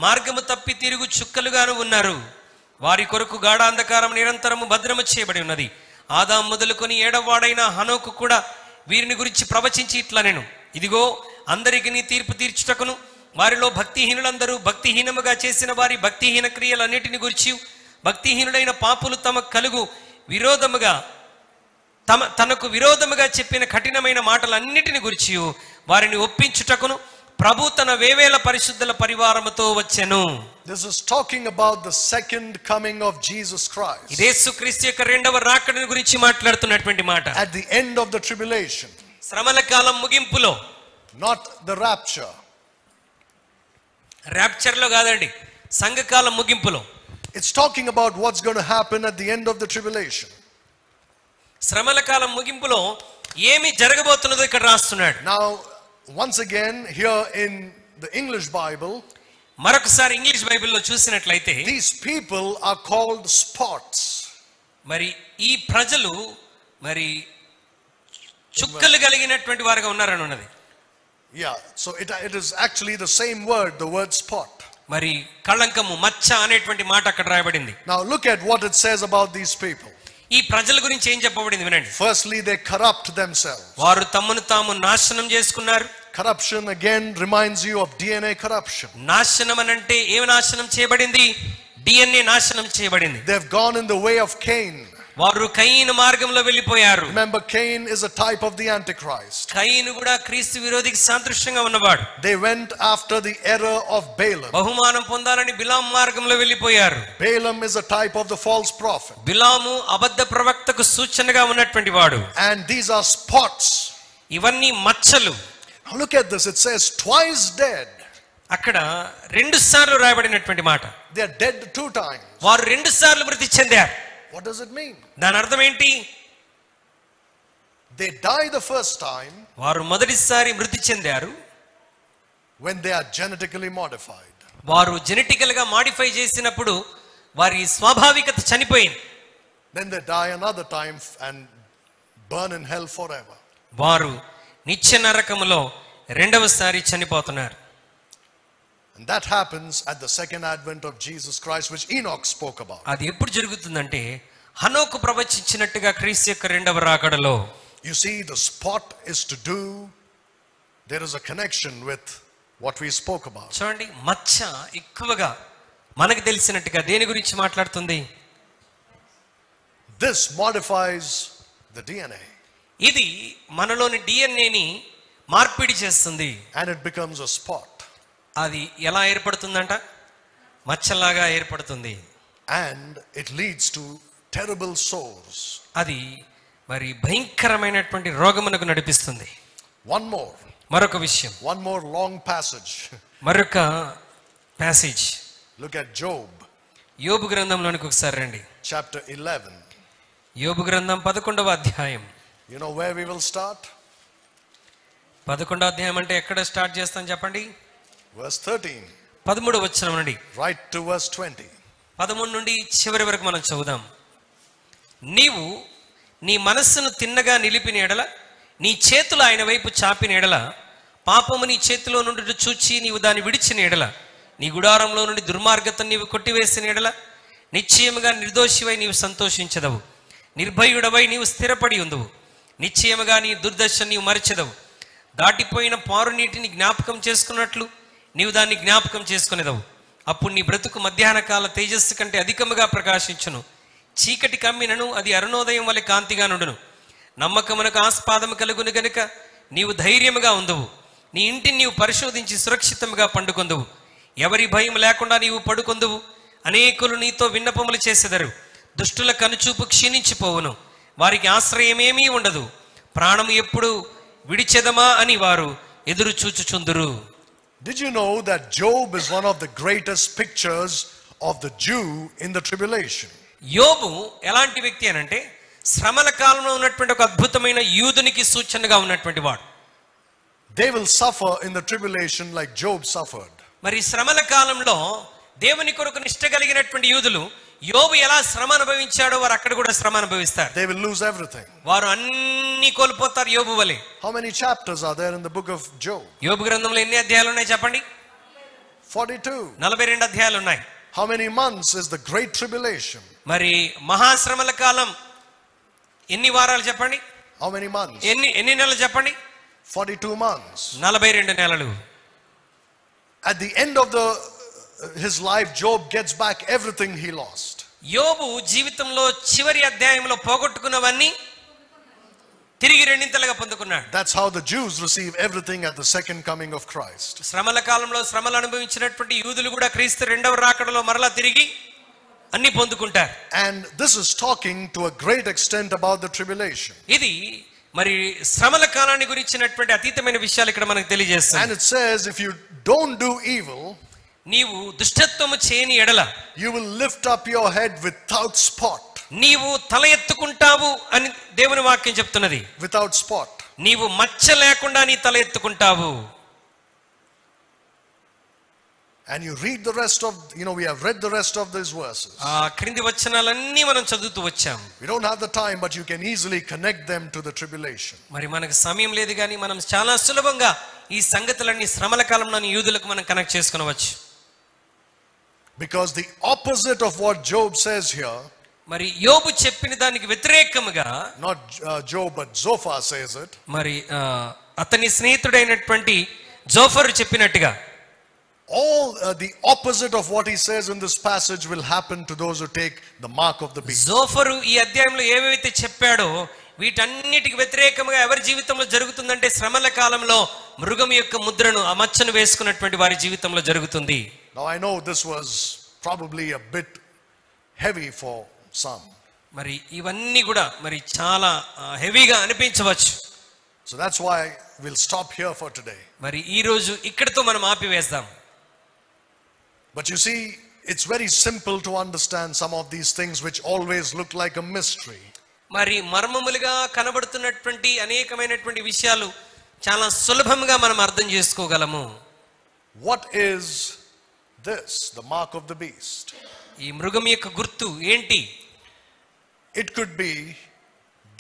మార్గము తప్పి తిరుగు చుక్కలుగాను ఉన్నారు. వారి కొరకు గాఢాంధకారం నిరంతరము భద్రము చేయబడి ఉన్నది. ఆదాం మొదలుకొని 7వ హనోకు కూడా వీరిని గురించి ప్రవచించి ఇట్లా నేను, ఇదిగో అందరికి తీర్పు తీర్చుటకును వారిలో భక్తిహీనులందరూ భక్తిహీనముగా చేసిన వారి భక్తిహీన క్రియలన్నిటిని గురించి, భక్తిహీనుడైన పాపులు తమ కలుగు విరోధముగా తనకు విరోధముగా చెప్పిన కఠినమైన మాటలన్నిటిని గురించి వారిని ఒప్పించుటకును ప్రభు తన వేవేల పరిశుద్ధుల పరివారముతో వచ్చెను. This is talking about the second coming of Jesus Christ. యేసుక్రీస్తు యొక్క రెండవ రాకడను గురించి మాట్లాడుతున్నటువంటి మాట. At the end of the tribulation. శ్రమల కాలం ముగింపులో. Not the rapture. రాప్చర్ లో కాదండి, సంఘకాలం ముగింపులో. It's talking about what's going to happen at the end of the tribulation. శ్రమల కాలం ముగింపులో ఏమి జరగబోతున్నదో ఇక్కడ రాస్తున్నాడు. Now once again here in the English Bible, మరొకసారి ఇంగ్లీష్ బైబిల్లో చూసినట్లయితే these people are called spots. మరి ఈ ప్రజలు మరి చుక్కలు కలిగినటువంటి వారుగా ఉన్నారని ఉన్నది. Yeah, so it is actually the same word, the word spot. మరి కళంకము మచ్చ అనేటువంటి మాట అక్కడ రాయబడింది. Now look at what it says about these people. ఈ ప్రజల గురించి ఏం చెప్పబడింది వినండి. Firstly, they corrupt themselves. వారు తమను తాము నాశనం చేసుకున్నారు. Corruption again reminds you of DNA corruption. నాశనం అనంటే ఏమి నాశనం చేయబడింది? DNA నాశనం చేయబడింది. They have gone in the way of Cain. వారు కయీను మార్గంలో వెళ్ళిపోయారు. Remember, Cain is a type of the Antichrist. కయీను కూడా క్రీస్తు విరోధికి సాదృశ్యంగా ఉన్నవాడు. They went after the error of Balaam. బహుమానం పొందాలని బిలాము మార్గంలో వెళ్ళిపోయారు. Balaam is a type of the false prophet. బిలాము అబద్ధ ప్రవక్తకు సూచనగా ఉన్నటువంటి వాడు. And these are spots. ఇవన్నీ మచ్చలు. Now look at this, it says twice dead. అక్కడ 2 సార్లు రాయబడినటువంటి మాట. They are dead 2 times. వారు 2 సార్లు మృతి చెందారు. What does it mean? దాని అర్థం ఏంటి? They die the first time వారు మొదటిసారి మృతి చెందారు when they are genetically modified. వారు జెనెటికల్ గా మాడిఫై చేసినప్పుడు వారి స్వాభావికత చనిపోయింది. Then they die another time and burn in hell forever. వారు నిత్య నరకములో రెండవసారి చనిపోతున్నారు. And that happens at the second advent of Jesus Christ, which Enoch spoke about. అది ఎప్పుడు జరుగుతుందంటే హనోకు ప్రవచించినట్టుగా క్రీస్తు యొక్క రెండవ రాకడలో. You see, the spot is to do, there is a connection with what we spoke about. చూడండి, మచ్చ ఎక్కువగా మనకు తెలిసినట్టుగా దేని గురించి మాట్లాడుతుంది? This modifies the DNA. ఇది మనలోని డిఎన్ఏని మార్పిడి చేస్తుంది. And it becomes a spot. అది ఎలా ఏర్పడుతుందంట? మచ్చలాగా ఏర్పడుతుంది. And it leads to terrible sores. అది మరి భయంకరమైనటువంటి రోగమునకు నడిపిస్తుంది. One more. మరొక విషయం. One more long passage. మరొక ప్యాసేజ్. Look at Job. యోబు గ్రంథంలోనికి ఒకసారి రండి. Chapter 11. యోబు గ్రంథం 11వ అధ్యాయం. You know where we will start? 11వ అధ్యాయం అంటే ఎక్కడ స్టార్ట్ చేస్తాం చెప్పండి? Verse 13. 13వ వచనం నుండి Right to verse 20. 13 నుండి చివరి వరకు మనం చదువుదాం. నీవు నీ మనస్సును తిన్నగా నిలిపిన ఎడల, నీ చేతులు ఆయన వైపు చాపిన ఎడల, పాపము నీ చేతిలో నుండి చూచి నీవు దాన్ని విడిచిన ఎడల, నీ గుడారంలో నుండి దుర్మార్గతను నీవు కొట్టివేసిన ఎడల, నిశ్చయముగా నిర్దోషివై నీవు సంతోషించదవు, నిర్భయుడవై నీవు స్థిరపడి ఉందువు, నిశ్చయముగా నీ దుర్దశ నీవు మరచెదవు. దాటిపోయిన పారు నీటిని జ్ఞాపకం చేసుకున్నట్లు నీవు దాన్ని జ్ఞాపకం చేసుకునేదవు. అప్పుడు నీ బ్రతుకు మధ్యాహ్న కాల తేజస్సు కంటే అధికముగా ప్రకాశించును. చీకటి కమ్మినను అది అరుణోదయం వలె కాంతిగా నుండును. నమ్మకమునకు ఆస్పాదము కలుగును గనుక నీవు ధైర్యముగా ఉందువు. నీ ఇంటిని నీవు పరిశోధించి సురక్షితముగా పండుకొందువు. ఎవరి భయం లేకుండా నీవు పడుకొందువు. అనేకులు నీతో విన్నపములు చేసెదరు. దుష్టుల కనుచూపు క్షీణించిపోవును. వారికి ఆశ్రయమేమీ ఉండదు. ప్రాణము ఎప్పుడు విడిచెదమా అని వారు ఎదురు చూచుచుందురు. Did you know that Job is one of the greatest pictures of the Jew in the tribulation? యోబు ఎలాంటి వ్యక్తి అనంటే శ్రమల కాలంలో ఉన్నటువంటి ఒక అద్భుతమైన యూదునికి సూచనగా ఉన్నటువంటి వాడు. They will suffer in the tribulation like Job suffered. మరి శ్రమల కాలంలో దేవుని కొరకు నిష్ట కలిగినటువంటి యూదులు యోబు ఎలా శ్రమ అనుభవించాడో వారు అక్కడ కూడా శ్రమ అనుభవిస్తారు. They will lose everything. వారు అన్ని కోల్పోతారు యోబు వలె. How many chapters are there in the book of Job? యోబు గ్రంథంలో ఎన్ని అధ్యాయాలు ఉన్నాయి చెప్పండి? 42. 42 అధ్యాయాలు ఉన్నాయి. How many months is the great tribulation? మరి మహాశ్రమల కాలం ఎన్ని వారాలు చెప్పండి? How many months? ఎన్ని నెలలు చెప్పండి? 42 months. 42 నెలలు. At the end of his life, Job gets back everything he lost. యోబు జీవితంలో చివరి అధ్యాయంలో పోగొట్టుకున్నవన్నీ తిరిగి రెండింతలుగా పొందుకున్నాడు. That's how the Jews receive everything at the second coming of Christ. శ్రమల కాలంలో శ్రమలు అనుభవించినటువంటి యూదులు కూడా క్రీస్తు రెండవ రాకడలో మరలా తిరిగి అన్ని పొందుకుంటారు. And this is talking to a great extent about the tribulation. ఇది మరి శ్రమల కాలాన్ని గురించినటువంటి అతీతమైన విషయాలు ఇక్కడ మనకు తెలియజేస్తుంది. And it says, if you don't do evil, నీవు దుష్టత్వము చేయని ఎడల you will lift up your head without spot. నీవు తల ఎత్తుకుంటావు అని దేవుని వాక్యం చెప్తున్నది. Without spot. నీవు మచ్చ లేకుండా నీ తల ఎత్తుకుంటావు. And you read the rest of, we have read the rest of these verses. ఆ క్రింది వచనాలన్నీ మనం చదువుతూ వచ్చాం. We don't have the time, but you can easily connect them to the tribulation. మరి మనకు సమయం లేదు కానీ మనం చాలా సులభంగా ఈ సంగతులన్నీ శ్రమల కాలంలోని యూదులకు మనం connect చేసుకొనవచ్చు. Because the opposite of what Job says here, మరి యోబు చెప్పిన దానికి వ్యతిరేకముగా, not Job but Zophar says it, మరి అతని స్నేహితుడైనటువంటి జోఫరు చెప్పినట్టుగా, all the opposite of what he says in this passage will happen to those who take the mark of the beast. Zophar ఈ అధ్యాయంలో ఏవైతే చెప్పాడో వీటన్నిటికి వ్యతిరేకంగా ఎవరి జీవితంలో జరుగుతుందంటే శ్రమల కాలంలో మృగం యొక్క ముద్రను, ఆ మచ్చను వేసుకున్నటువంటి వారి జీవితంలో జరుగుతుంది. Now I know this was probably a bit heavy for some. మరి ఇవన్నీ కూడా మరి చాలా హెవీగా అనిపించవచ్చు. So that's why we'll stop here for today. మరి ఈ రోజు ఇక్కడితో మనం ఆపివేద్దాం. But you see, it's very simple to understand some of these things which always look like a mystery. మరి మర్మములుగా కనబడుతున్నటువంటి అనేకమైనటువంటి విషయాలు చాలా సులభంగా మనం అర్థం చేసుకోగలము. What is this, the mark of the beast? ఈ మృగం యొక్క గుర్తు ఏంటి? It could be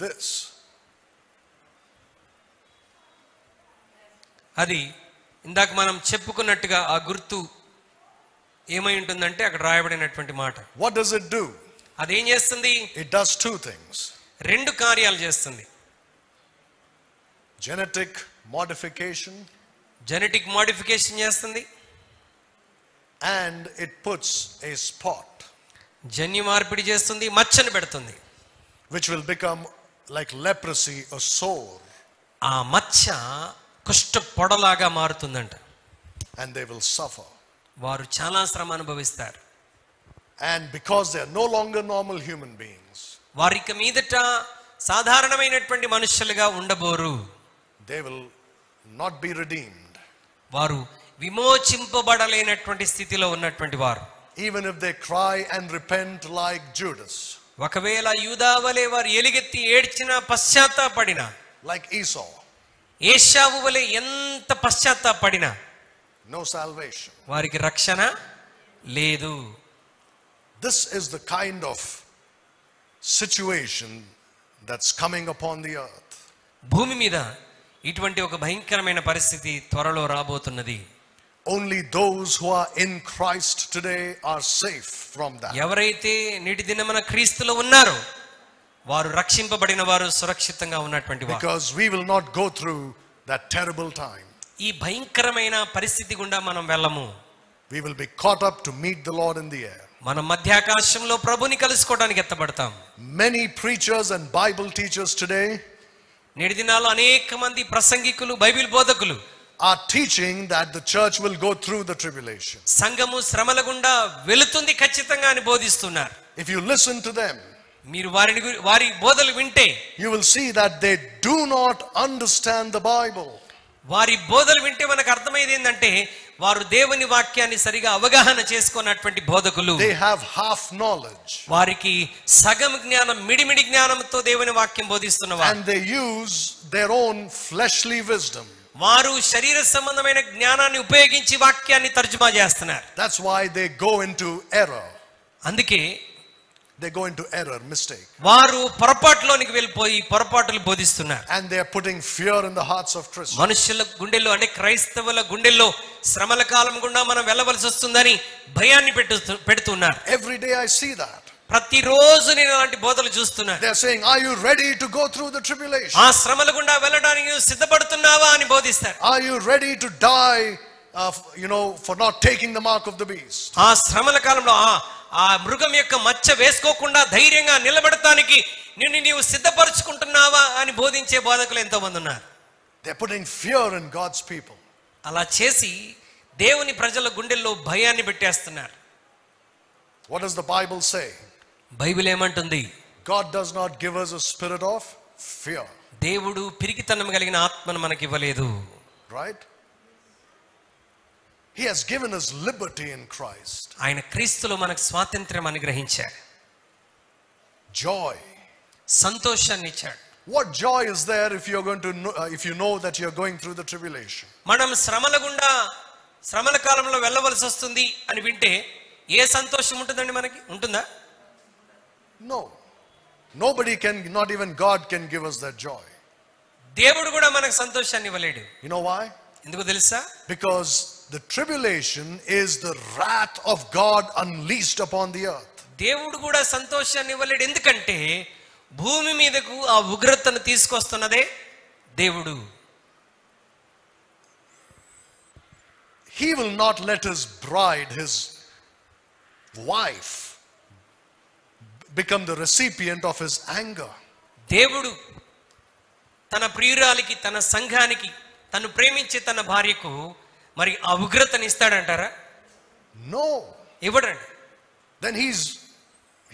this. అది ఇందాక మనం చెప్పుకున్నట్టుగా ఆ గుర్తు ఏమై ఉంటుందంటే అక్కడ రాయబడినటువంటి మాట. What does it do? అదేం చేస్తుంది? It does two things. రెండు కార్యాలు చేస్తుంది. Genetic modification, జెనెటిక్ మోడిఫికేషన్ చేస్తుంది. and it puts a spot జన్యు మార్పిడి చేస్తుంది, మచ్చను పెడుతుంది. which will become like leprosy, a sore, ఆ మచ్చ కుష్ఠ పొడలాగా మారుతుందంట. and they will suffer. వారు చాలా శ్రమ అనుభవిస్తారు. And because they are no longer normal human beings, వారికి మీదట సాధారణమైనటువంటి మనుషులుగా ఉండబోరు. they will not be redeemed. వారు విమోచింపబడలేనటువంటి స్థితిలో ఉన్నటువంటి వారు. Even if they cry and repent like Judas, ఒకవేళ యూదావలే వారు ఎలుగెత్తి ఏడ్చినా పశ్చాత్తాపడినా, like Esau, ఏశావు వలె ఎంత పశ్చాత్తాపడినా no salvation. వారికి రక్షణ లేదు. This is the kind of situation that's coming upon the earth. భూమి మీద ఇటువంటి ఒక భయంకరమైన పరిస్థితి త్వరలో రాబోతున్నది. Only those who are in Christ today are safe from that. ఎవరైతే నేటి దినమున క్రీస్తులో ఉన్నారో వారు రక్షింపబడిన వారు, సురక్షితంగా ఉన్నటువంటి వారు. Because we will not go through that terrible time. ఈ భయంకరమైన పరిస్థితి గుండా మనం వెళ్ళము. We will be caught up to meet the Lord in the air. మనం మధ్యాకాశంలో ప్రభుని కలుసుకోవడానికి ఎత్తబడతాం. Many preachers and Bible teachers today నేటి దినాల్లో అనేక మంది ప్రసంగికులు, బైబిల్ బోధకులు are teaching that the church will go through the tribulation. సంఘము శ్రమల గుండా వెళుతుంది ఖచ్చితంగా అని బోధిస్తున్నారు. If you listen to them, మీరు వారి బోధలు వింటే you will see that they do not understand the Bible. వారి బోధలు వింటే మనకు అర్థమయ్యేది ఏంటంటే వారు దేవుని వాక్యాన్ని సరిగా అవగాహన చేసుకున్నటువంటి బోధకులు. They have half knowledge. వారికి సగం జ్ఞానం, మిడిమిడి జ్ఞానంతో దేవుని వాక్యం బోధిస్తున్నవారు. And they use their own fleshly wisdom. వారు శరీర సంబంధమైన జ్ఞానాన్ని ఉపయోగించి వాక్యాన్ని తర్జుమా చేస్తున్నారు. That's why they go into error. అందుకే they go into error, mistake. వారు పొరపాటులోనికి వెళ్ళిపోయి పొరపాటులు బోధిస్తున్నారు. And they are putting fear in the hearts of Christians. మనుషుల గుండెల్లో అంటే క్రైస్తవుల గుండెల్లో శ్రమల కాలం గుండా మనం వెళ్ళవలసి వస్తుందని భయాన్ని పెడుతున్నారు. Every day I see that. ప్రతిరోజు నేను అలాంటి బోధలు చూస్తున్నాను. They are saying, are you ready to go through the tribulation? ఆ శ్రమల గుండా వెళ్ళడానికి నువ్వు సిద్ధపడుతున్నావా అని బోధిస్తారు. Are you ready to die for not taking the mark of the beast? ఆ శ్రమల కాలంలో ఆ మృగం యొక్క మచ్చ వేసుకోకుండా ధైర్యంగా నిలబడటానికి నీవు సిద్ధపరచుకుంటున్నావా అని బోధించే బోధకులు ఎంతో మంది ఉన్నారు. They are putting fear in God's people. అలా చేసి దేవుని ప్రజల గుండెల్లో భయాన్ని పెట్టేస్తున్నారు. What does the Bible say? Bible ఏమంటుంది? God does not give us a spirit of fear. దేవుడు పిరికితనం కలిగిన ఆత్మను మనకి ఇవ్వలేదు. Right? He has given us liberty in Christ. ఆయన క్రీస్తులో మనకు స్వాతంత్ర్యం అనుగ్రహించాడు. Joy. సంతోషాన్ని ఇచ్చాడు. What joy is there if you are going to if you know that you are going through the tribulation? మనం శ్రమల గుండా శ్రమల కాలంలో వెళ్ళవలసి వస్తుంది అని వింటే ఏ సంతోషం ఉంటుందండి మనకి? ఉంటుందా? No. Nobody can, not even God can give us that joy. దేవుడు కూడా మనకు సంతోషాన్ని ఇవ్వలేడు. You know why? ఎందుకు తెలుసా? Because the tribulation is the wrath of God unleashed upon the earth. దేవుడు కూడా సంతోషాన్ని ఇవ్వలేడు. ఎందుకంటే భూమి మీదకు ఆ ఉగ్రతను తీసుకొస్తున్నదే దేవుడు. He will not let his bride, his wife, become the recipient of his anger. దేవుడు తన ప్రియురాలికి, తన సంఘానికి, తను ప్రేమించే తన భార్యకు మరి ఆ ఉగ్రతని ఇస్తాడంటారా? No. ఇవ్వడండి. Then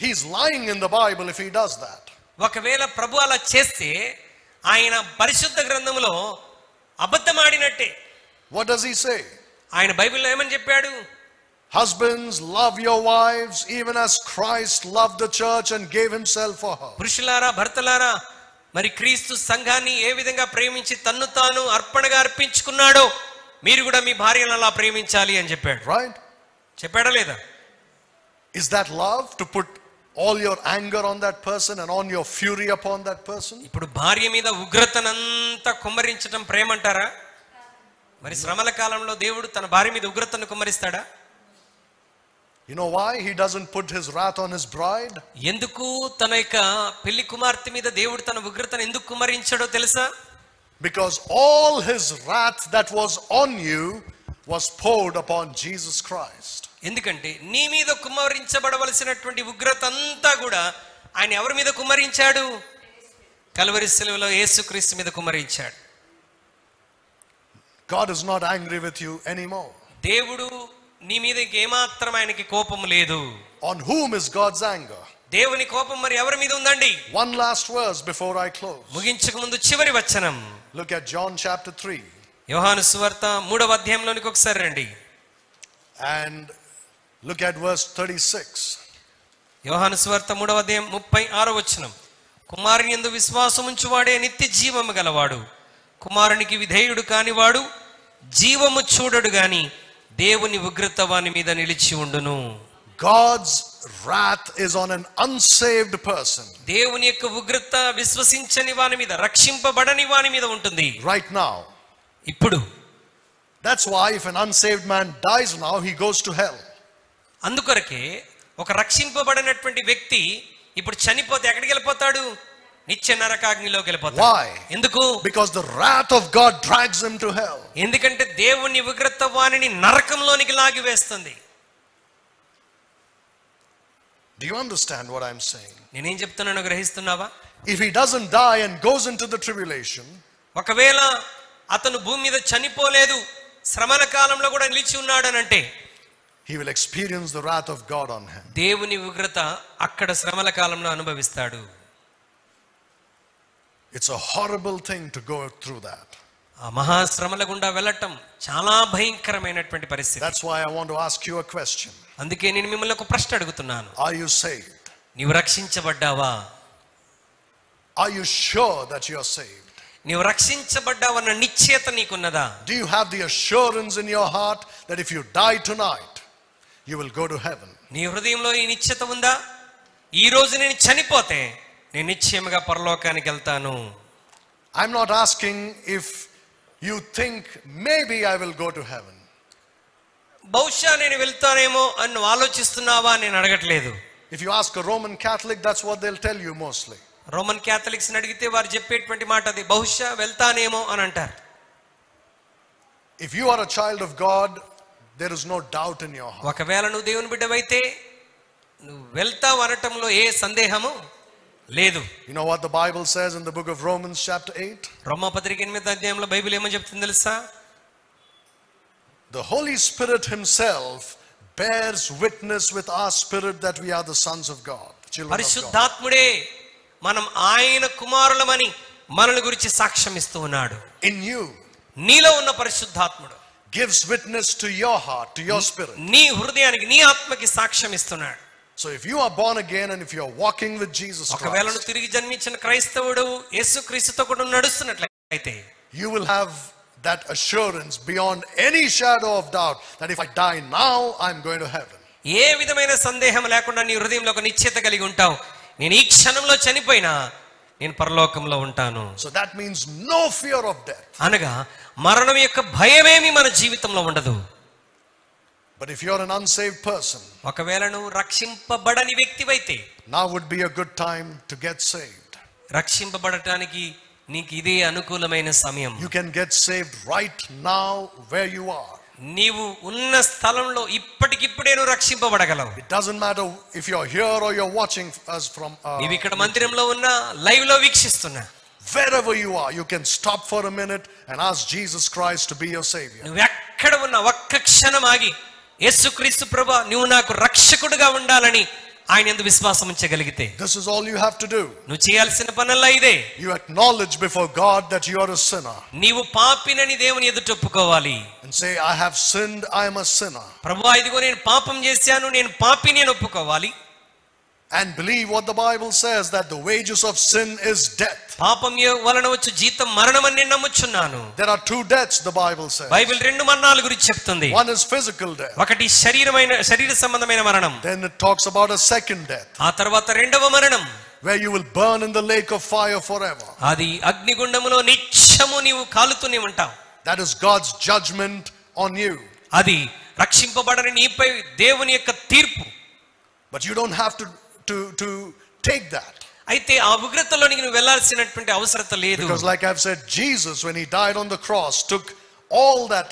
he's lying in the Bible if he does that. ఒకవేళ ప్రభు అలా చేస్తే ఆయన పరిశుద్ధ గ్రంథంలో అబద్ధమాడినట్టే. What does he say? ఆయన బైబిల్లో ఏమని చెప్పాడు? Husbands, love your wives even as Christ loved the church and gave himself for her. పురుషులారా, భర్తలారా, మరి క్రీస్తు సంఘాన్ని ఏ విధంగా ప్రేమించి తన్ను తాను అర్పణగా అర్పించుకున్నాడో మీరు కూడా మీ భార్యను అలా ప్రేమించాలి అని చెప్పాడు. Right? చెప్పాడా లేదా? Is that love, to put all your anger on that person and on your fury upon that person? ఇప్పుడు భార్య మీద ఉగ్రతనంతా కుమ్మరించడం ప్రేమ అంటారా? మరి శ్రమల కాలంలో దేవుడు తన భార్య మీద ఉగ్రతను కుమ్మరిస్తాడా? You know why he doesn't put his wrath on his bride? ఎందుకు తన యొక్క పెళ్లి కుమార్తె మీద దేవుడు తన ఉగ్రతను ఎందుకు కుమ్మరించాడో తెలుసా? Because all his wrath that was on you was poured upon Jesus Christ. ఎందుకంటే నీ మీద కుమ్మరించబడవలసినటువంటి ఉగ్రత అంతా కూడా ఆయన ఎవరి మీద కుమ్మరించాడు? కల్వరి శిలువలో యేసుక్రీస్తు మీద కుమ్మరించాడు. God is not angry with you anymore. దేవుడు నీ మీద ఏమాత్రం ఆయనకి కోపం లేదు. On whom is God's anger? దేవుని కోపం మరి ఎవరి మీద ఉందండి? One last verse before I close. ముగించక ముందు చివరి వచనం. Look at John chapter 3. యోహాను సువార్త 3వ అధ్యాయంలోనికి ఒకసారి రండి. And look at verse 36. యోహాను సువార్త 3వ అధ్యాయం 36వ వచనం. కుమారుని యందు విశ్వాసం ఉంచువాడే నిత్య జీవము గలవాడు. కుమారునికి విధేయుడు కానివాడు జీవము చూడడు గాని దేవుని ఉగ్రత వాని మీద నిలిచి ఉండును. God's wrath is on an unsaved person. దేవుని యొక్క ఉగ్రత విశ్వసించని వాని మీద, రక్షింపబడని వాని మీద ఉంటుంది Right now. ఇప్పుడు. That's why if an unsaved man dies now, he goes to hell. అందుకొరకే ఒక రక్షింపబడినటువంటి వ్యక్తి ఇప్పుడు చనిపోతే ఎక్కడికి వెళ్ళిపోతాడు? నిత్య నరకాగ్నిలోకి వెళ్ళిపోతాడు. Why? ఎందుకు? Because the wrath of God drags him to hell. ఎందుకంటే దేవుని ఉగ్రత వానిని నరకంలోనికి లాగి వేస్తుంది. Do you understand what I'm saying? నేనేం చెప్తున్నానో గ్రహిస్తున్నావా? If he doesn't die and goes into the tribulation, ఒకవేళ అతను భూమి మీద చనిపోలేదు, శ్రమల కాలంలో కూడా నిలిచి ఉన్నాడు అని అంటే he will experience the wrath of God on him. దేవుని ఉగ్రత అక్కడ శ్రమల కాలంలో అనుభవిస్తాడు. It's a horrible thing to go through that. ఆ మహాశ్రమల గుండా వెళ్ళటం చాలా భయంకరమైనటువంటి పరిస్థితి. That's why I want to ask you a question. అందుకే నేను మిమ్మల్ని ఒక ప్రశ్న అడుగుతున్నాను. Are you saved? నీవు రక్షించబడ్డావా? Are you sure that you are saved? నీవు రక్షించబడ్డావన్న నిశ్చయత నీకున్నదా? Do you have the assurance in your heart that if you die tonight, you will go to heaven? నీ హృదయంలో ఈ నిశ్చయత ఉందా? ఈ రోజు నేను చనిపోతే నేను నిశ్చయముగా పరలోకానికి వెళ్తాను. I'm not asking if you think maybe I will go to heaven. బహుశా నేను వెళ్తానేమో అని నువ్వు ఆలోచిస్తున్నావా నేను అడగట్లేదు. If you ask a Roman Catholic, that's what they'll tell you mostly. Roman Catholics అడిగితే వారు చెప్పేటువంటి మాట అది, బహుశా వెళ్తానేమో అని అంటారు. If you are a child of God, there is no doubt in your heart. ఒకవేళ నువ్వు దేవుని బిడ్డవైతే నువ్వు వెళ్తావు అనటంలో ఏ సందేహము లేదు. You know what the Bible says in the book of Romans chapter 8? రోమాపత్రిక 8వ అధ్యాయంలో బైబిల్ ఏమని చెప్తుందో తెలుసా? The Holy Spirit himself bears witness with our spirit that we are the sons of God, children of God. పరిశుద్ధాత్ముడే మనం ఆయన కుమారులమని మనల్ని గురించి సాక్ష్యం ఇస్తూ ఉన్నాడు. In you నీలో ఉన్న పరిశుద్ధాత్ముడు gives witness to your heart, to your spirit. నీ హృదయానికి నీ ఆత్మకి సాక్ష్యం ఇస్తున్నాడు. So if you are born again and if you are walking with Jesus ఒకవేళ Christ, నువ్వు తిరిగి జన్మించిన క్రైస్తవుడు యేసుక్రీస్తుతో కూడా నడుస్తున్నట్లయితే you will have that assurance beyond any shadow of doubt that if I die now, I'm going to heaven. ఏ విధమైన సందేహం లేకుండా నీ హృదయంలో ఒక నిశ్చయత కలిగి ఉంటావు, నేను ఈ క్షణంలో చనిపోయినా నేను పరలోకంలో ఉంటాను. So that means no fear of death. అనగా మరణం యొక్క భయమేమి మన జీవితంలో ఉండదు. But if you're an unsaved person, ఒకవేళ నువ్వు రక్షింపబడని వ్యక్తివైతే now would be a good time to get saved. రక్షింపబడటానికి నీకు ఇదే అనుకూలమైన సమయం. You can get saved right now where you are. నీవు ఉన్న స్థలంలో ఇప్పటికిప్పుడే నువ్వు రక్షింపబడగలవు. It doesn't matter if you're here or you're watching us from నీవు ఇక్కడ మందిరంలో ఉన్నా, లైవ్ లో వీక్షిస్తున్నా, wherever you are, you can stop for a minute and ask Jesus Christ to be your savior. నువ్వు ఎక్కడ ఉన్నా ఒక్క క్షణం ఆగి యేసుక్రీస్తు ప్రభువా నువ్వు నాకు రక్షకుడిగా ఉండాలని ఆయన యందు విశ్వాసం ఉంచగలిగితే, This is all you have to do. నువ్వు చేయాల్సిన పనుల్లో ఇదే. You acknowledge before God that you are a sinner నీవు పాపినని దేవుని ఎదుట ఒప్పుకోవాలి. and say, I have sinned, I am a sinner, ప్రభువా ఇదిగో నేను పాపం చేశాను, నేను పాపిని అని ఒప్పుకోవాలి. and believe what the Bible says, that the wages of sin is death. పాపం వలన వచ్చు జీతం మరణం అని నేను నమ్ముచున్నాను. There are two deaths, the Bible says. Bible రెండు మరణాల గురించి చెప్తుంది. One is physical death. ఒకటి శరీర సంబంధమైన మరణం. Then it talks about a second death, ఆ తర్వాత రెండవ మరణం, where you will burn in the lake of fire forever. అది అగ్నిగుండములో నిత్యము నీవు కాలుతూనే ఉంటావు. That is God's judgment on you. అది రక్షింపబడని నీపై దేవుని యొక్క తీర్పు. But you don't have to take that. అయితే ఆ ఉగ్రతలోనికి నువ్వు వెళ్ళాల్సినటువంటి అవసరం లేదు. Because like I've said, Jesus, when he died on the cross, took all that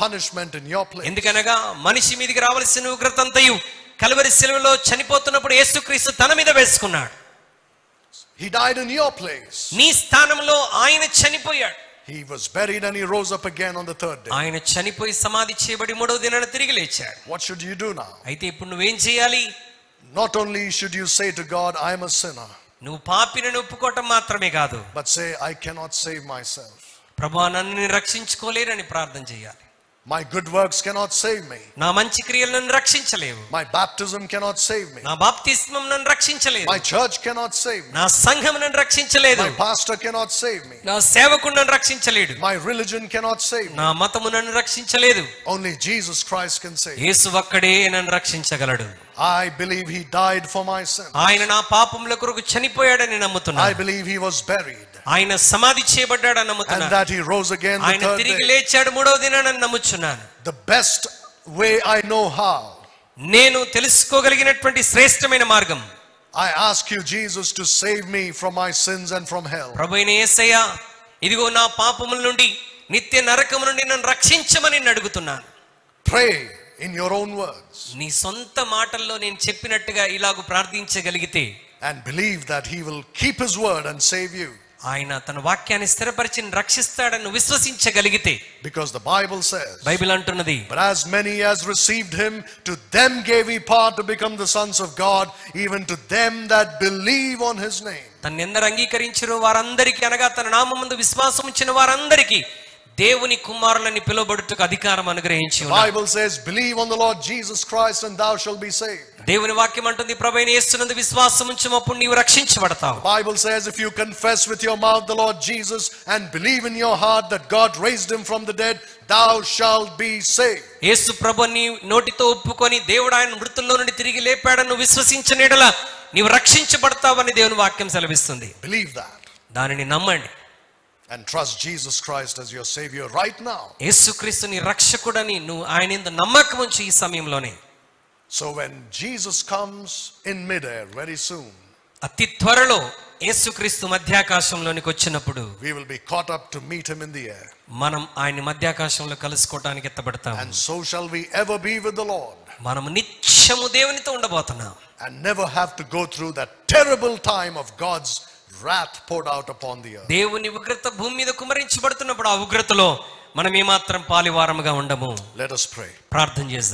punishment in your place. ఎందుకనగా మనిషి మీదకి రావాల్సిన ఉగ్రత అంతయు కల్వరి శిలువలో చనిపోతున్నప్పుడు యేసుక్రీస్తు తన మీద వేసుకున్నాడు. He died in your place. నీ స్థానంలో ఆయన చనిపోయాడు. He was buried and he rose up again on the third day. ఆయన చనిపోయి సమాధి చేయబడి మూడవ దినాన తిరిగి లేచాడు. What should you do now? అయితే ఇప్పుడు నువ్వేం చేయాలి? Not only should you say to God, I am a sinner, నువ్వు పాపిని ఒప్పుకోవటం మాత్రమే కాదు, but say, I cannot save myself. ప్రభువా నన్ను నేను రక్షించుకోలేనని ప్రార్థన చేయాలి. My good works cannot save me. నా మంచి క్రియలు నన్ను రక్షించలేవు. My baptism cannot save me. నా బాప్తిస్మం నన్ను రక్షించలేదు. My church cannot save me. నా సంఘం నన్ను రక్షించలేదు. My pastor cannot save me. నా సేవకుడు నన్ను రక్షించలేడు. My religion cannot save me. నా మతము నన్ను రక్షించలేదు. Only Jesus Christ can save me. యేసు ఒక్కడే నన్ను రక్షించగలడు. I believe he died for my sin. ఆయన నా పాపముల కొరకు చనిపోయాడని నమ్ముతున్నాను. I believe he was buried ఆయన సమాధి చేయబడ్డాడని and నమ్ముతున్నాను. that he rose again the ఆయన third తిరిగి day. లేచాడు మూడవ దినాన నమ్ముచున్నాను. The best way I know how, నేను తెలుసుకోగలిగినటువంటి శ్రేష్టమైన మార్గం, I ask you, Jesus, to save me from my sins and from hell. ప్రభువైన యేసయ్యా ఇదిగో నా పాపముల నుండి నిత్య నరకము నుండి నన్ను రక్షించమని నేను అడుగుతున్నాను. Pray in your own words నీ సొంత మాటల్లో నేను చెప్పినట్టుగా ఇలాగ ప్రార్థించగలిగితే, and believe that he will keep his word and save you. ఆయన తన వాక్యాన్ని స్థిరపరిచి విశ్వసించగలిగితే విశ్వసించగలిగితే, Because the Bible says, Bible అంటున్నది, but as many as received him, to them gave he power to become the sons of God, even to them that believe on his name. తన్ని ఎందరు అంగీకరించారో వారందరికీ, అనగా తన నామముందు విశ్వాసం ఉంచిన వారందరికీ దేవుని కుమారులని పిలువబడుటకు అధికారం అనుగ్రహించి ఉన్నాడు. Bible says, believe on the Lord Jesus Christ and thou shalt be saved. దేవుని వాక్యం అంటుంది, ప్రభువైన యేసునందు విశ్వాసం ఉంచుమప్పుడు నీవు రక్షించబడతావు. Bible says, if you confess with your mouth the Lord Jesus and believe in your heart that God raised him from the dead, thou shalt be saved. యేసు ప్రభువుని నోటితో ఒప్పుకొని దేవుడు ఆయన మృతుల్లో నుండి తిరిగి లేపాడని విశ్వసించిన యెడల నీవు రక్షించబడతావని దేవుని వాక్యం సెలవిస్తుంది. Believe that. దానిని నమ్మండి. And trust Jesus Christ as your Savior right now. యేసుక్రీస్తుని రక్షకుడని నువ్వు ఆయన యందు నమ్మకం ఉంచు ఈ సమయంలోనే. So when Jesus comes in midair very soon, అతి త్వరలో యేసుక్రీస్తు మధ్యాకాశంలోనికి వచ్చినప్పుడు we will be caught up to meet him in the air. మనం ఆయన మధ్యాకాశంలో కలుసుకోవడానికి ఎత్తబడతాం. And so shall we ever be with the Lord. మనం నిత్యము దేవునితో ఉండబోతున్నాం. And never have to go through that terrible time of God's wrath poured out upon the earth. దేవుని ఉగ్రత భూమి మీద కుమరించబడుతున్నప్పుడు ఆ ఉగ్రతలో మనం ఏమాత్రం పాలివారముగా ఉండము. Let us pray. ప్రార్థన చేద్దాం.